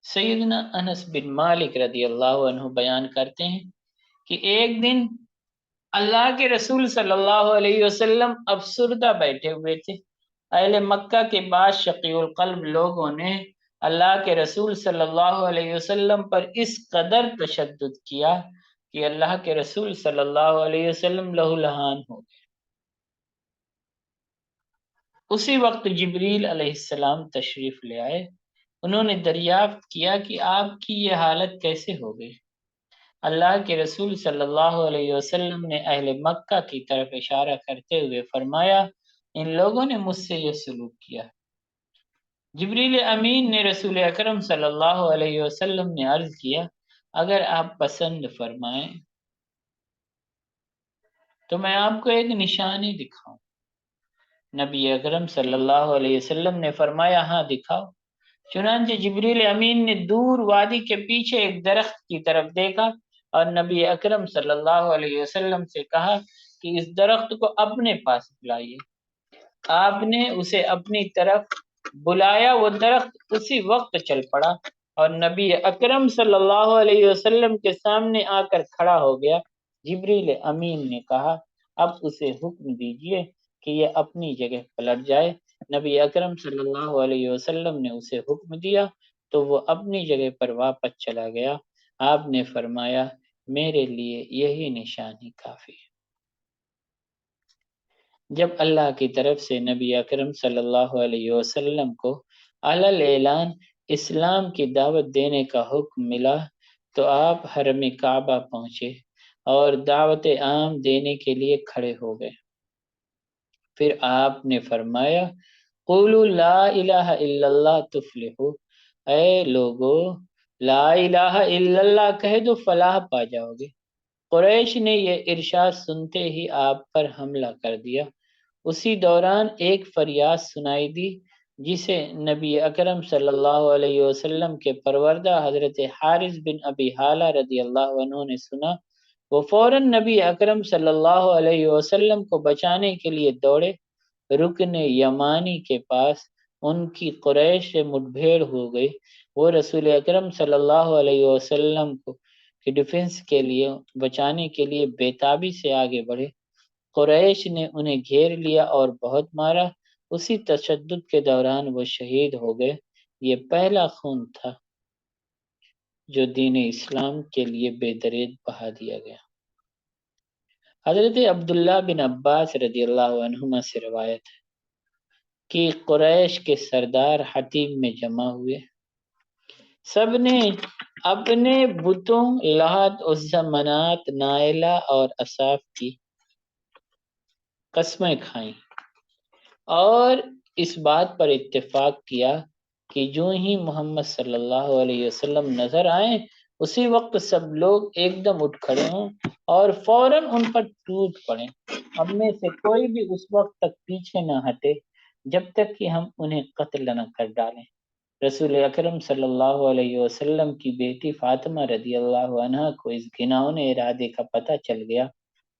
سیدنا انس بن مالک رضی اللہ عنہ بیان کرتے ہیں کہ ایک دن اللہ کے رسول صلی اللہ علیہ وسلم افسردہ بیٹھے ہوئے تھے۔ اہل مکہ کے بعض شقی القلب لوگوں نے اللہ کے رسول صلی اللہ علیہ وسلم پر اس قدر تشدد کیا کہ اللہ کے رسول صلی اللہ علیہ وسلم لہو لہان ہو گئے۔ اسی وقت جبریل علیہ السلام تشریف لے آئے۔ انہوں نے دریافت کیا کہ آپ کی یہ حالت کیسے ہو گئی؟ اللہ کے رسول صلی اللہ علیہ وسلم نے اہل مکہ کی طرف اشارہ کرتے ہوئے فرمایا، ان لوگوں نے مجھ سے یہ سلوک کیا۔ جبریل امین نے رسول اکرم صلی اللہ علیہ وسلم نے عرض کیا، اگر آپ پسند فرمائیں تو میں آپ کو ایک نشانی دکھاؤں۔ نبی اکرم صلی اللہ علیہ وسلم نے فرمایا، ہاں دکھاؤ۔ چنانچہ جبریل امین نے دور وادی کے پیچھے ایک درخت کی طرف دیکھا اور نبی اکرم صلی اللہ علیہ وسلم سے کہا کہ اس درخت کو اپنے پاس بلائیے۔ آپ نے اسے اپنی طرف بلایا، وہ درخت اسی وقت چل پڑا اور نبی اکرم صلی اللہ علیہ وسلم کے سامنے آ کر کھڑا ہو گیا۔ جبریل امین نے کہا، اب اسے حکم دیجئے کہ یہ اپنی جگہ پلٹ جائے۔ نبی اکرم صلی اللہ علیہ وسلم نے اسے حکم دیا تو وہ اپنی جگہ پر واپس چلا گیا۔ آپ نے فرمایا، میرے لیے یہی نشانی کافی ہے۔ جب اللہ کی طرف سے نبی اکرم صلی اللہ علیہ وسلم کو علل اعلان اسلام کی دعوت دینے کا حکم ملا تو آپ حرم کعبہ پہنچے اور دعوت عام دینے کے لیے کھڑے ہو گئے۔ پھر آپ نے فرمایا، قولوا لا الہ الا اللہ تفلحوا، اے لوگو لا الہ الا اللہ کہہ دو فلاح پا جاؤ گے۔ قریش نے یہ ارشاد سنتے ہی آپ پر حملہ کر دیا۔ اسی دوران ایک فریاد سنائی دی جسے نبی اکرم صلی اللہ علیہ وسلم کے پروردہ حضرت حارث بن ابی حالہ رضی اللہ عنہ نے سنا۔ وہ فوراً نبی اکرم صلی اللہ علیہ وسلم کو بچانے کے لیے دوڑے۔ رکن یمانی کے پاس ان کی قریش سے مٹ بھیڑ ہو گئی۔ وہ رسول اکرم صلی اللہ علیہ وسلم کو کی ڈیفنس کے لیے بچانے کے لیے بےتابی سے آگے بڑھے۔ قریش نے انہیں گھیر لیا اور بہت مارا۔ اسی تشدد کے دوران وہ شہید ہو گئے۔ یہ پہلا خون تھا جو دین اسلام کے لیے بے دریغ بہا دیا گیا۔ حضرت عبداللہ بن عباس رضی اللہ عنہما سے روایت ہے کہ قریش کے سردار حتیم میں جمع ہوئے۔ سب نے اپنے بتوں لات، عزیٰ، منات، نائلہ اور اصاف کی قسمیں کھائیں اور اس بات پر اتفاق کیا کہ جو ہی محمد صلی اللہ علیہ وسلم نظر آئیں اسی وقت سب لوگ ایک دم اٹھ کھڑے ہوں اور فوراً ان پر ٹوٹ پڑیں۔ ہم میں سے کوئی بھی اس وقت تک پیچھے نہ ہٹے جب تک کہ ہم انہیں قتل نہ کر ڈالیں۔ رسول اکرم صلی اللہ علیہ وسلم کی بیٹی فاطمہ رضی اللہ عنہا کو اس گھناؤنے ارادے کا پتہ چل گیا۔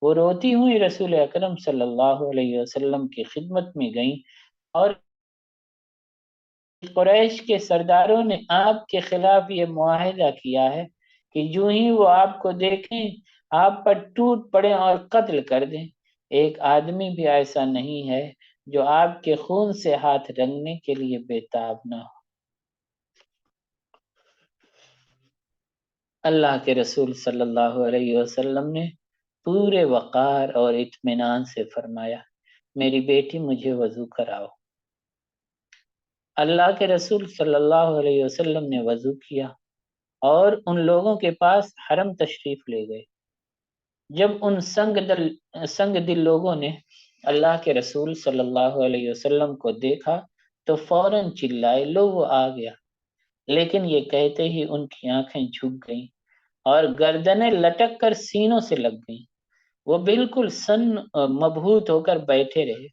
وہ روتی ہوئی رسول اکرم صلی اللہ علیہ وسلم کی خدمت میں گئیں اور قریش کے سرداروں نے آپ کے خلاف یہ معاہدہ کیا ہے کہ جو ہی وہ آپ کو دیکھیں آپ پر ٹوٹ پڑیں اور قتل کر دیں۔ ایک آدمی بھی ایسا نہیں ہے جو آپ کے خون سے ہاتھ رنگنے کے لیے بےتاب نہ ہو۔ اللہ کے رسول صلی اللہ علیہ وسلم نے پورے وقار اور اطمینان سے فرمایا، میری بیٹی مجھے وضو کراؤ۔ اللہ کے رسول صلی اللہ علیہ وسلم نے وضو کیا اور ان لوگوں کے پاس حرم تشریف لے گئے۔ جب ان سنگ دل لوگوں نے اللہ کے رسول صلی اللہ علیہ وسلم کو دیکھا تو فوراً چلائے، لو وہ آ گیا۔ لیکن یہ کہتے ہی ان کی آنکھیں جھک گئیں اور گردنیں لٹک کر سینوں سے لگ گئیں۔ وہ بالکل مبہوت ہو کر بیٹھے رہے۔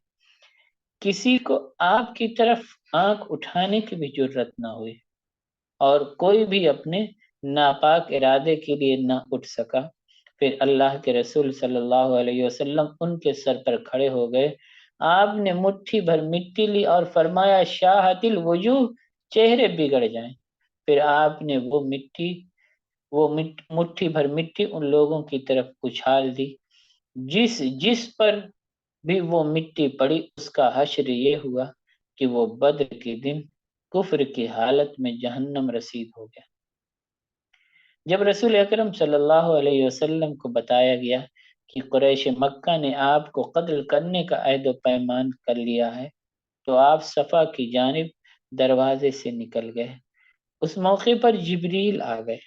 کسی کو آپ کی طرف آنکھ اٹھانے کی بھی جرت نہ ہوئی اور کوئی بھی اپنے ناپاک ارادے کے لیے نہ اٹھ سکا۔ پھر اللہ کے رسول صلی اللہ علیہ وسلم ان کے سر پر کھڑے ہو گئے آپ نے مٹھی بھر مٹی لی اور فرمایا شاہت الوجوہ، چہرے بگڑ جائیں۔ پھر آپ نے وہ مٹھی بھر مٹی ان لوگوں کی طرف اچھال دی، جس پر بھی وہ مٹی پڑی اس کا حشر یہ ہوا کہ وہ بدر کے دن کفر کی حالت میں جہنم رسید ہو گیا۔ جب رسول اکرم صلی اللہ علیہ وسلم کو بتایا گیا کہ قریش مکہ نے آپ کو قتل کرنے کا عہد و پیمان کر لیا ہے تو آپ صفا کی جانب دروازے سے نکل گئے۔ اس موقع پر جبریل آ گئے،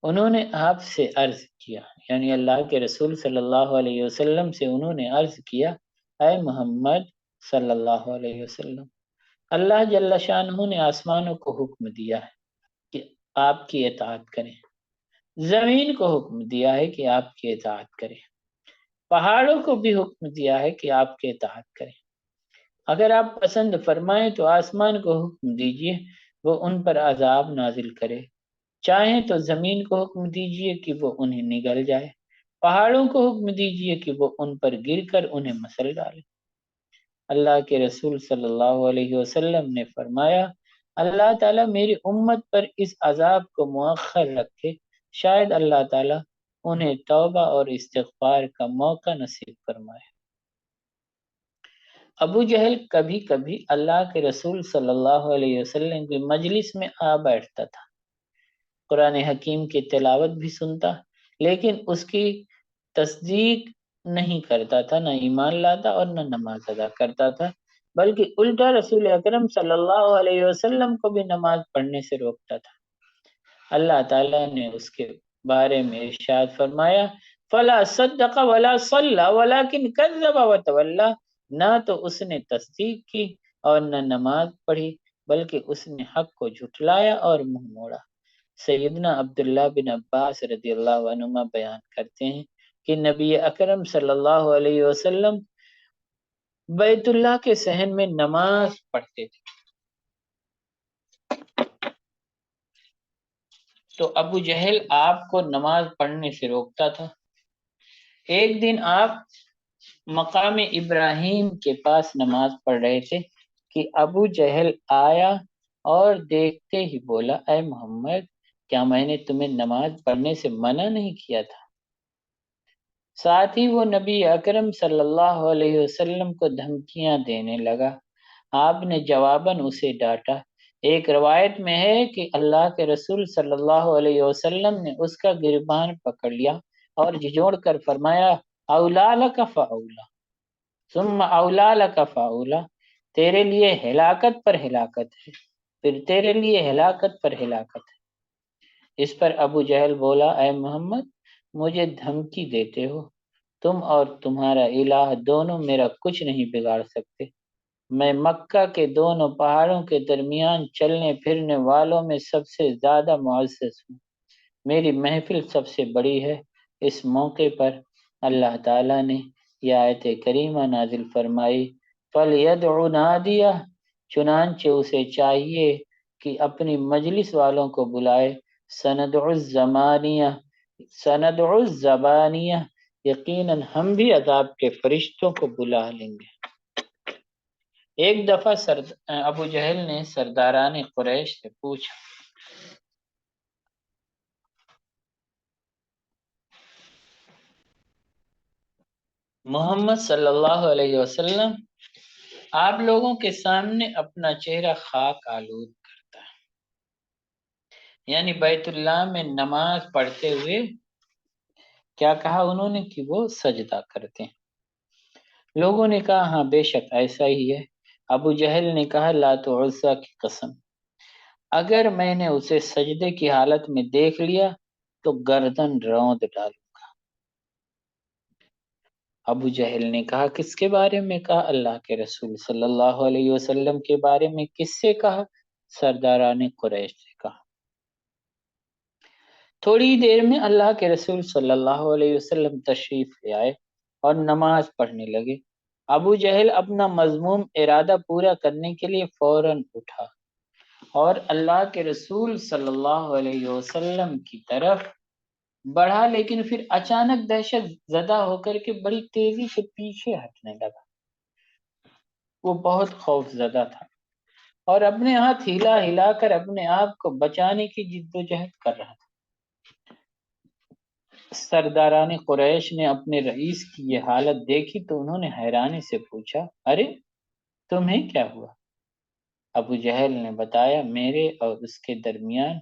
انہوں نے آپ سے عرض کیا، یعنی اللہ کے رسول صلی اللہ علیہ وسلم سے انہوں نے عرض کیا، اے محمد صلی اللہ علیہ وسلم، اللہ جل شانہ نے آسمانوں کو حکم دیا ہے کہ آپ کی اطاعت کریں، زمین کو حکم دیا ہے کہ آپ کی اطاعت کریں، پہاڑوں کو بھی حکم دیا ہے کہ آپ کی اطاعت کریں۔ اگر آپ پسند فرمائیں تو آسمان کو حکم دیجئے وہ ان پر عذاب نازل کرے، چاہیں تو زمین کو حکم دیجئے کہ وہ انہیں نگل جائے، پہاڑوں کو حکم دیجئے کہ وہ ان پر گر کر انہیں مسل ڈالے۔ اللہ کے رسول صلی اللہ علیہ وسلم نے فرمایا، اللہ تعالیٰ میری امت پر اس عذاب کو مؤخر رکھے، شاید اللہ تعالیٰ انہیں توبہ اور استغفار کا موقع نصیب فرمائے۔ ابو جہل کبھی کبھی اللہ کے رسول صلی اللہ علیہ وسلم کی مجلس میں آ بیٹھتا تھا، قرآن حکیم کی تلاوت بھی سنتا، لیکن اس کی تصدیق نہیں کرتا تھا، نہ ایمان لاتا اور نہ نماز ادا کرتا تھا، بلکہ الٹا رسول اکرم صلی اللہ علیہ وسلم کو بھی نماز پڑھنے سے روکتا تھا۔ اللہ تعالیٰ نے اس کے بارے میں ارشاد فرمایا، فلا صدق ولا صلى ولكن كذب وتولى، نہ تو اس نے تصدیق کی اور نہ نماز پڑھی، بلکہ اس نے حق کو جھٹلایا اور منہ موڑا۔ سیدنا عبداللہ بن عباس رضی اللہ عنہما بیان کرتے ہیں کہ نبی اکرم صلی اللہ علیہ وسلم بیت اللہ کے صحن میں نماز پڑھتے تھے تو ابو جہل آپ کو نماز پڑھنے سے روکتا تھا۔ ایک دن آپ مقام ابراہیم کے پاس نماز پڑھ رہے تھے کہ ابو جہل آیا اور دیکھتے ہی بولا، اے محمد، کیا میں نے تمہیں نماز پڑھنے سے منع نہیں کیا تھا؟ ساتھ ہی وہ نبی اکرم صلی اللہ علیہ وسلم کو دھمکیاں دینے لگا۔ آپ نے جواباً اسے ڈانٹا۔ ایک روایت میں ہے کہ اللہ کے رسول صلی اللہ علیہ وسلم نے اس کا گریبان پکڑ لیا اور جھنجوڑ کر فرمایا، اولا لک فاولا ثم اولا لک فاولا، تیرے لیے ہلاکت پر ہلاکت ہے، پھر تیرے لیے ہلاکت پر ہلاکت ہے۔ اس پر ابو جہل بولا، اے محمد، مجھے دھمکی دیتے ہو؟ تم اور تمہارا الہ دونوں میرا کچھ نہیں بگاڑ سکتے۔ میں مکہ کے دونوں پہاڑوں کے درمیان چلنے پھرنے والوں میں سب سے زیادہ معزز ہوں، میری محفل سب سے بڑی ہے۔ اس موقع پر اللہ تعالیٰ نے یہ آیت کریمہ نازل فرمائی، فَلْيَدْعُ نَادِيَهْ، چنانچہ اسے چاہیے کہ اپنی مجلس والوں کو بلائے، سندع الزبانیہ، یقیناً ہم بھی عذاب کے فرشتوں کو بلا لیں گے۔ ایک دفعہ ابو جہل نے سرداران قریش سے پوچھا، محمد صلی اللہ علیہ وسلم آپ لوگوں کے سامنے اپنا چہرہ خاک آلود کرتا ہے، یعنی بیت اللہ میں نماز پڑھتے ہوئے کیا کہا انہوں نے کہ وہ سجدہ کرتے ہیں۔ لوگوں نے کہا ہاں بے شک ایسا ہی ہے۔ ابو جہل نے کہا، لات و عزیٰ کی قسم، اگر میں نے اسے سجدے کی حالت میں دیکھ لیا تو گردن روند ڈالوں گا۔ ابو جہل نے کہا کس کے بارے میں؟ کہا اللہ کے رسول صلی اللہ علیہ وسلم کے بارے میں۔ کس سے کہا؟ سرداران قریش سے کہا۔ تھوڑی دیر میں اللہ کے رسول صلی اللہ علیہ وسلم تشریف لے آئے اور نماز پڑھنے لگے۔ ابو جہل اپنا مذموم ارادہ پورا کرنے کے لیے فوراً اٹھا اور اللہ کے رسول صلی اللہ علیہ وسلم کی طرف بڑھا، لیکن پھر اچانک دہشت زدہ ہو کر کے بڑی تیزی سے پیچھے ہٹنے لگا۔ وہ بہت خوف زدہ تھا اور اپنے ہاتھ ہلا ہلا کر اپنے آپ کو بچانے کی جدوجہد کر رہا تھا۔ سرداران قریش نے اپنے رئیس کی یہ حالت دیکھی تو انہوں نے حیرانی سے پوچھا، ارے تمہیں کیا ہوا؟ ابو جہل نے بتایا، میرے اور اس کے درمیان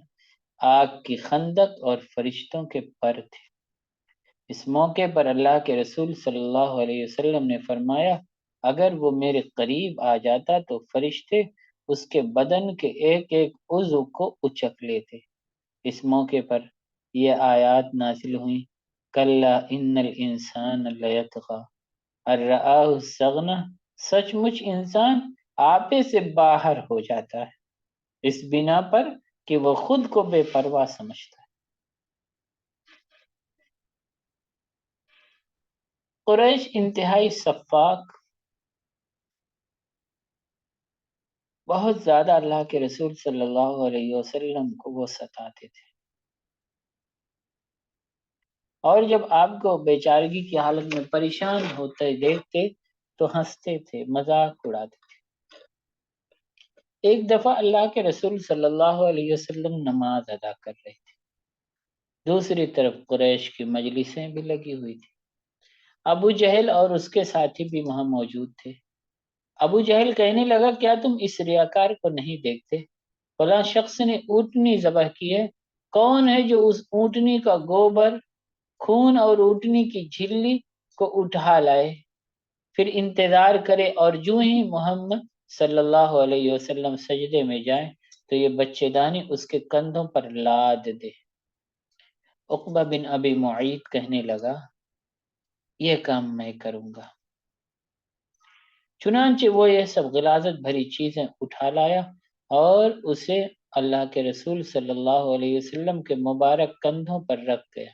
آگ کی خندق اور فرشتوں کے پر تھے۔ اس موقع پر اللہ کے رسول صلی اللہ علیہ وسلم نے فرمایا، اگر وہ میرے قریب آ جاتا تو فرشتے اس کے بدن کے ایک ایک عضو کو اچک لیتے۔ اس موقع پر یہ آیات نازل ہوئیں، کلا ان الانسان لیطغی ان رآہ استغنی، سچ مچ انسان آپے سے باہر ہو جاتا ہے اس بنا پر کہ وہ خود کو بے پرواہ سمجھتا ہے۔ قریش انتہائی سفاک، بہت زیادہ اللہ کے رسول صلی اللہ علیہ وسلم کو وہ ستاتے تھے، اور جب آپ کو بیچارگی کی حالت میں پریشان ہوتے دیکھتے تو ہنستے تھے، مذاق اڑاتے تھے۔ ایک دفعہ اللہ کے رسول صلی اللہ علیہ وسلم نماز ادا کر رہے تھے، دوسری طرف قریش کی مجلسیں بھی لگی ہوئی تھی۔ ابو جہل اور اس کے ساتھی بھی وہاں موجود تھے۔ ابو جہل کہنے لگا، کیا تم اس ریاکار کو نہیں دیکھتے؟ فلاں شخص نے اونٹنی ذبح کی ہے، کون ہے جو اس اونٹنی کا گوبر، خون اور اونٹنی کی جھلی کو اٹھا لائے، پھر انتظار کرے اور جو ہی محمد صلی اللہ علیہ وسلم سجدے میں جائیں تو یہ بچے دانی اس کے کندھوں پر لاد دے۔ عقبہ بن ابی معیط کہنے لگا، یہ کام میں کروں گا۔ چنانچہ وہ یہ سب غلاظت بھری چیزیں اٹھا لایا اور اسے اللہ کے رسول صلی اللہ علیہ وسلم کے مبارک کندھوں پر رکھ گیا۔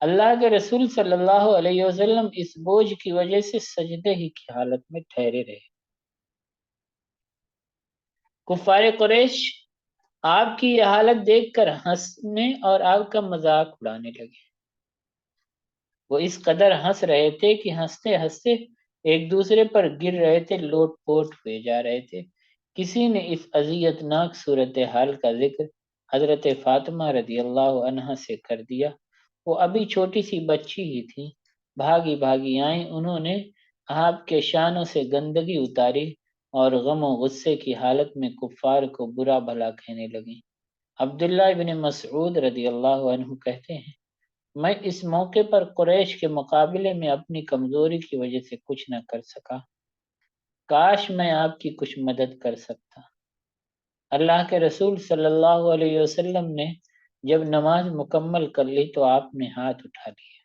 اللہ کے رسول صلی اللہ علیہ وسلم اس بوجھ کی وجہ سے سجدے ہی کی حالت میں ٹھہرے رہے۔ کفار قریش آپ کی یہ حالت دیکھ کر ہنسنے اور آپ کا مذاق اڑانے لگے۔ وہ اس قدر ہنس رہے تھے کہ ہنستے ہنستے ایک دوسرے پر گر رہے تھے، لوٹ پوٹ ہوئے جا رہے تھے۔ کسی نے اس اذیت ناک صورتحال کا ذکر حضرت فاطمہ رضی اللہ عنہا سے کر دیا۔ وہ ابھی چھوٹی سی بچی ہی تھی، بھاگی بھاگی آئیں، انہوں نے آپ کے شانوں سے گندگی اتاری اور غم و غصے کی حالت میں کفار کو برا بھلا کہنے لگیں۔ عبداللہ ابن مسعود رضی اللہ عنہ کہتے ہیں، میں اس موقع پر قریش کے مقابلے میں اپنی کمزوری کی وجہ سے کچھ نہ کر سکا، کاش میں آپ کی کچھ مدد کر سکتا۔ اللہ کے رسول صلی اللہ علیہ وسلم نے جب نماز مکمل کر لی تو آپ نے ہاتھ اٹھا لیا۔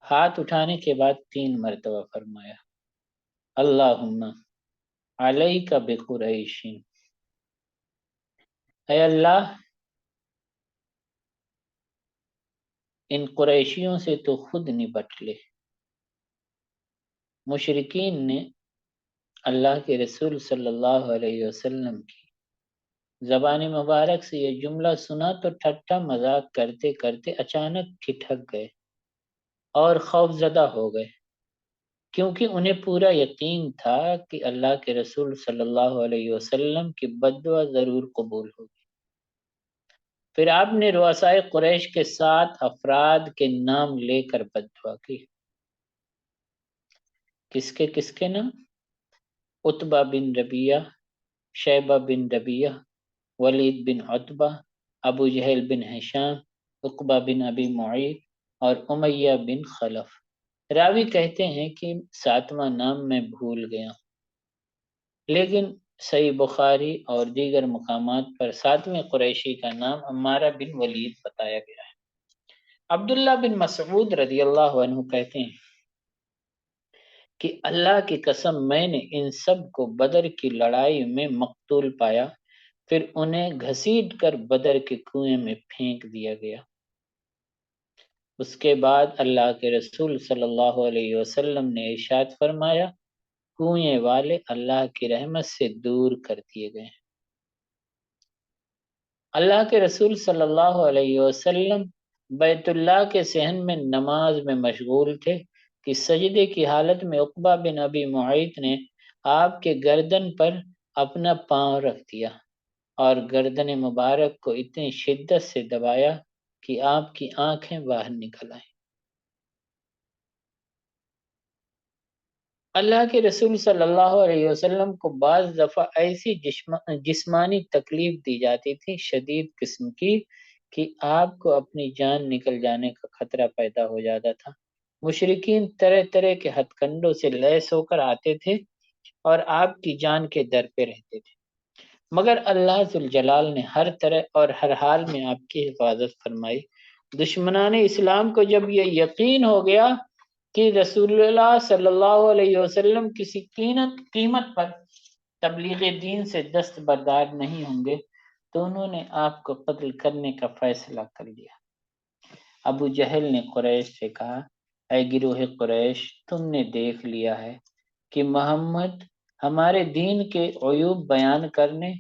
ہاتھ اٹھانے کے بعد 3 مرتبہ فرمایا، اللہم علیک بقریش، اے اللہ ان قریشیوں سے تو خود نپٹ لے۔ مشرکین نے اللہ کے رسول صلی اللہ علیہ وسلم کی زبان مبارک سے یہ جملہ سنا تو ٹھٹا مذاق کرتے کرتے اچانک ٹھٹک گئے اور خوف زدہ ہو گئے، کیونکہ انہیں پورا یقین تھا کہ اللہ کے رسول صلی اللہ علیہ وسلم کی بددعا ضرور قبول ہوگی۔ پھر آپ نے رؤسائے قریش کے 7 افراد کے نام لے کر بددعا کی۔ کس کے نام؟ عتبہ بن ربیعہ، شیبہ بن ربیعہ، ولید بن عتبہ، ابو جہل بن ہشام، عقبہ بن ابی معیط اور امیہ بن خلف۔ راوی کہتے ہیں کہ 7واں نام میں بھول گیا، لیکن صحیح بخاری اور دیگر مقامات پر 7ویں قریشی کا نام عمارہ بن ولید بتایا گیا ہے۔ عبداللہ بن مسعود رضی اللہ عنہ کہتے ہیں کہ اللہ کی قسم میں نے ان سب کو بدر کی لڑائی میں مقتول پایا، پھر انہیں گھسیٹ کر بدر کے کنویں میں پھینک دیا گیا۔ اس کے بعد اللہ کے رسول صلی اللہ علیہ وسلم نے ارشاد فرمایا، کنویں والے اللہ کی رحمت سے دور کر دیے گئے ہیں۔ اللہ کے رسول صلی اللہ علیہ وسلم بیت اللہ کے صحن میں نماز میں مشغول تھے کہ سجدے کی حالت میں عقبہ بن ابی معیط نے آپ کے گردن پر اپنا پاؤں رکھ دیا اور گردن مبارک کو اتنی شدت سے دبایا کہ آپ کی آنکھیں باہر نکل آئیں۔ اللہ کے رسول صلی اللہ علیہ وسلم کو بعض دفعہ ایسی جسمانی تکلیف دی جاتی تھی، شدید قسم کی، کہ آپ کو اپنی جان نکل جانے کا خطرہ پیدا ہو جاتا تھا۔ مشرکین طرح طرح کے ہتھ کنڈوں سے لیس ہو کر آتے تھے اور آپ کی جان کے در پہ رہتے تھے، مگر اللہ ذوالجلال نے ہر طرح اور ہر حال میں آپ کی حفاظت فرمائی۔ دشمنان اسلام کو جب یہ یقین ہو گیا کہ رسول اللہ صلی اللہ علیہ وسلم کسی قیمت پر تبلیغ دین سے دستبردار نہیں ہوں گے تو انہوں نے آپ کو قتل کرنے کا فیصلہ کر لیا۔ ابو جہل نے قریش سے کہا، اے گروہ قریش، تم نے دیکھ لیا ہے کہ محمد ہمارے دین کے عیوب بیان کرنے،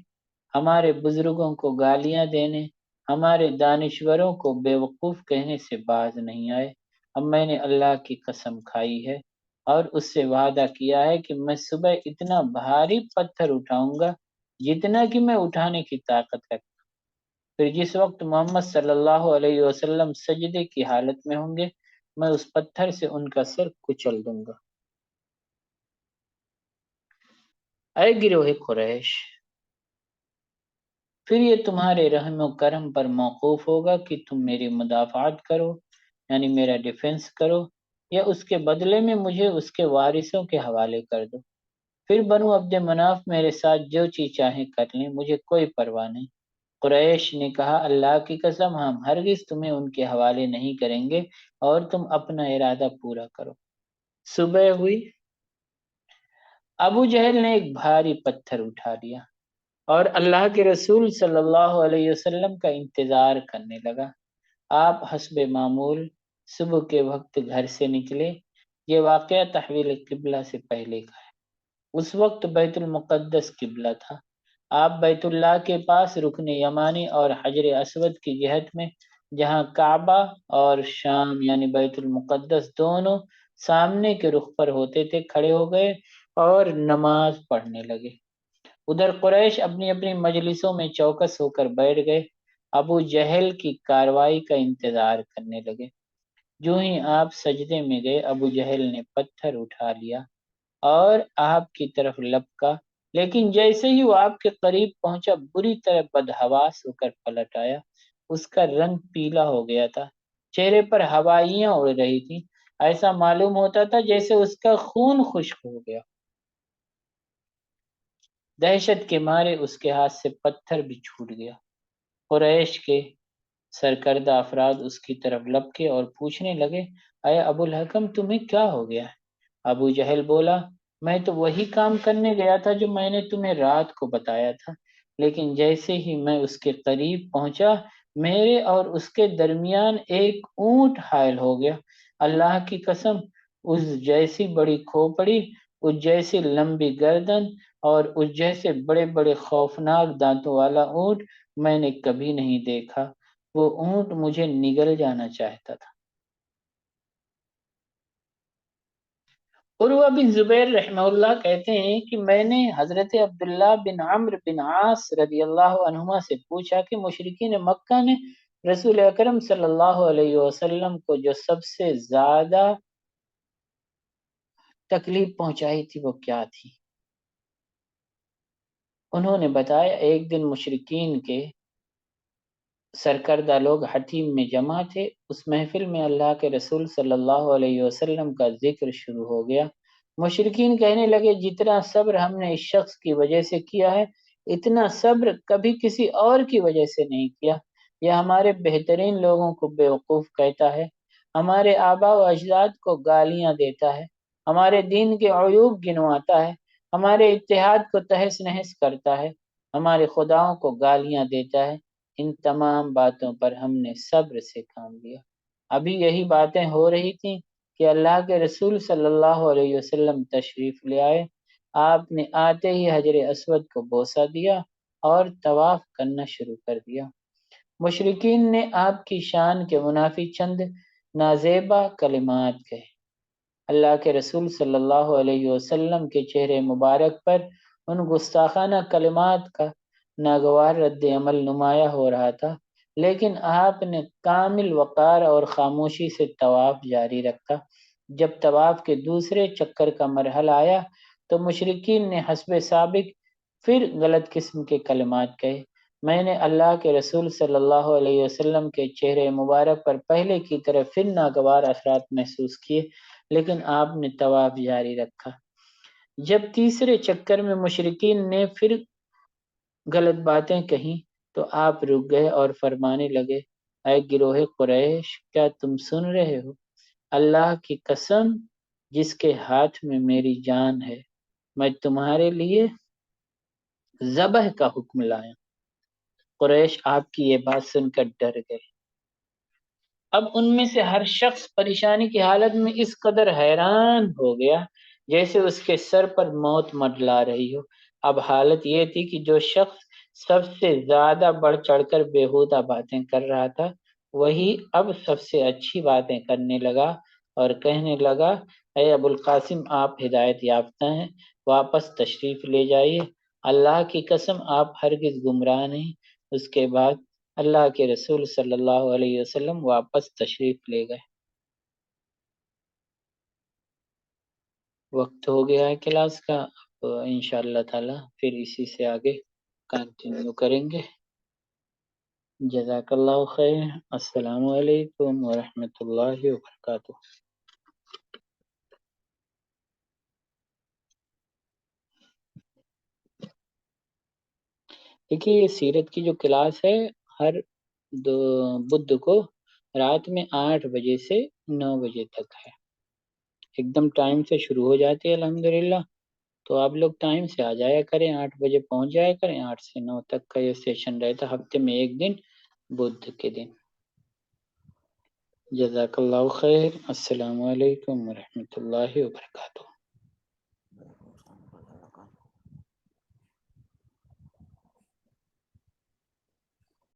ہمارے بزرگوں کو گالیاں دینے، ہمارے دانشوروں کو بیوقوف کہنے سے باز نہیں آئے۔ اب میں نے اللہ کی قسم کھائی ہے اور اس سے وعدہ کیا ہے کہ میں صبح اتنا بھاری پتھر اٹھاؤں گا جتنا کہ میں اٹھانے کی طاقت رکھتا ہوں۔ پھر جس وقت محمد صلی اللہ علیہ وسلم سجدے کی حالت میں ہوں گے، میں اس پتھر سے ان کا سر کچل دوں گا۔ اے گروہ قریش، پھر یہ تمہارے رحم و کرم پر موقوف ہوگا کہ تم میری مدافعت کرو، یعنی میرا ڈیفنس کرو، یا اس کے بدلے میں مجھے اس کے وارثوں کے حوالے کر دو۔ پھر بنو عبد مناف میرے ساتھ جو چیز چاہیں کر لیں، مجھے کوئی پرواہ نہیں۔ قریش نے کہا، اللہ کی قسم، ہم ہرگز تمہیں ان کے حوالے نہیں کریں گے اور تم اپنا ارادہ پورا کرو۔ صبح ہوئی، ابو جہل نے ایک بھاری پتھر اٹھا لیا اور اللہ کے رسول صلی اللہ علیہ وسلم کا انتظار کرنے لگا۔ آپ حسب معمول صبح کے وقت گھر سے نکلے۔ یہ واقعہ تحویل قبلہ سے پہلے کا ہے۔ اس وقت بیت المقدس قبلہ تھا۔ آپ بیت اللہ کے پاس رکن یمانی اور حجر اسود کی جہت میں، جہاں کعبہ اور شام یعنی بیت المقدس دونوں سامنے کے رخ پر ہوتے تھے، کھڑے ہو گئے اور نماز پڑھنے لگے۔ ادھر قریش اپنی اپنی مجلسوں میں چوکس ہو کر بیٹھ گئے، ابو جہل کی کارروائی کا انتظار کرنے لگے۔ جو ہی آپ سجدے میں گئے، ابو جہل نے پتھر اٹھا لیا اور آپ کی طرف لپکا، لیکن جیسے ہی وہ آپ کے قریب پہنچا، بری طرح بدحواس ہو کر پلٹ آیا۔ اس کا رنگ پیلا ہو گیا تھا، چہرے پر ہوائیاں اڑ رہی تھیں، ایسا معلوم ہوتا تھا جیسے اس کا خون خشک ہو گیا۔ دہشت کے مارے اس کے ہاتھ سے پتھر بھی چھوٹ گیا۔ قریش کے سرکردہ افراد اس کی طرف لپکے اور پوچھنے لگے، اے ابو الحکم، تمہیں کیا ہو گیا ہے؟ ابو جہل بولا، میں تو وہی کام کرنے گیا تھا جو میں نے تمہیں رات کو بتایا تھا، لیکن جیسے ہی میں اس کے قریب پہنچا، میرے اور اس کے درمیان ایک اونٹ حائل ہو گیا۔ اللہ کی قسم، اس جیسی بڑی کھوپڑی، اس جیسی لمبی گردن اور اس جیسے بڑے بڑے خوفناک دانتوں والا اونٹ میں نے کبھی نہیں دیکھا۔ وہ اونٹ مجھے نگل جانا چاہتا تھا۔ عروہ بن زبیر رحمہ اللہ کہتے ہیں کہ میں نے حضرت عبداللہ بن عمرو بن عاص رضی اللہ عنہما سے پوچھا کہ مشرکین مکہ نے رسول اکرم صلی اللہ علیہ وسلم کو جو سب سے زیادہ تکلیف پہنچائی تھی وہ کیا تھی؟ انہوں نے بتایا، ایک دن مشرکین کے سرکردہ لوگ حتیم میں جمع تھے۔ اس محفل میں اللہ کے رسول صلی اللہ علیہ وسلم کا ذکر شروع ہو گیا۔ مشرکین کہنے لگے، جتنا صبر ہم نے اس شخص کی وجہ سے کیا ہے، اتنا صبر کبھی کسی اور کی وجہ سے نہیں کیا۔ یہ ہمارے بہترین لوگوں کو بیوقوف کہتا ہے، ہمارے آبا و اجداد کو گالیاں دیتا ہے، ہمارے دین کے عیوب گنواتا ہے، ہمارے اتحاد کو تہس نہس کرتا ہے، ہمارے خداؤں کو گالیاں دیتا ہے۔ ان تمام باتوں پر ہم نے صبر سے کام لیا۔ ابھی یہی باتیں ہو رہی تھیں کہ اللہ کے رسول صلی اللہ علیہ وسلم تشریف لے آئے۔ آپ نے آتے ہی حجر اسود کو بوسہ دیا اور طواف کرنا شروع کر دیا۔ مشرکین نے آپ کی شان کے منافی چند نازیبا کلمات کہے۔ اللہ کے رسول صلی اللہ علیہ وسلم کے چہرے مبارک پر ان گستاخانہ کلمات کا ناگوار رد عمل نمایاں ہو رہا تھا، لیکن آپ نے کامل وقار اور خاموشی سے طواف جاری رکھا۔ جب طواف کے دوسرے چکر کا مرحلہ آیا تو مشرکین نے حسب سابق پھر غلط قسم کے کلمات کہے۔ میں نے اللہ کے رسول صلی اللہ علیہ وسلم کے چہرے مبارک پر پہلے کی طرح پھر ناگوار اثرات محسوس کیے، لیکن آپ نے طواف جاری رکھا۔ جب تیسرے چکر میں مشرکین نے پھر غلط باتیں کہیں تو آپ رک گئے اور فرمانے لگے، اے گروہ قریش، کیا تم سن رہے ہو؟ اللہ کی قسم جس کے ہاتھ میں میری جان ہے، میں تمہارے لیے ذبح کا حکم لایا۔ قریش آپ کی یہ بات سن کر ڈر گئے۔ اب ان میں سے ہر شخص پریشانی کی حالت میں اس قدر حیران ہو گیا جیسے اس کے سر پر موت منڈلا رہی ہو۔ اب حالت یہ تھی کہ جو شخص سب سے زیادہ بڑھ چڑھ کر بےہودہ باتیں کر رہا تھا وہی اب سب سے اچھی باتیں کرنے لگا اور کہنے لگا، اے ابو القاسم، آپ ہدایت یافتہ ہیں، واپس تشریف لے جائیے، اللہ کی قسم آپ ہرگز گمراہ نہیں۔ اس کے بعد اللہ کے رسول صلی اللہ علیہ وسلم واپس تشریف لے گئے۔ وقت ہو گیا ہے کلاس کا، اب انشاءاللہ تعالی پھر اسی سے آگے کنٹینیو کریں گے۔ جزاک اللہ خیر۔ السلام علیکم ورحمۃ اللہ وبرکاتہ۔ دیکھیے یہ سیرت کی جو کلاس ہے ہر بدھ کو رات میں 8 بجے سے 9 بجے تک ہے، ایک دم ٹائم سے شروع ہو جاتی ہے الحمدللہ۔ تو آپ لوگ ٹائم سے آ جایا کریں، 8 بجے پہنچ جایا کریں، 8 سے 9 تک کا یہ سیشن رہتا ہفتے میں ایک دن، بدھ کے دن۔ جزاک اللہ خیر۔ السلام علیکم ورحمۃ اللہ وبرکاتہ۔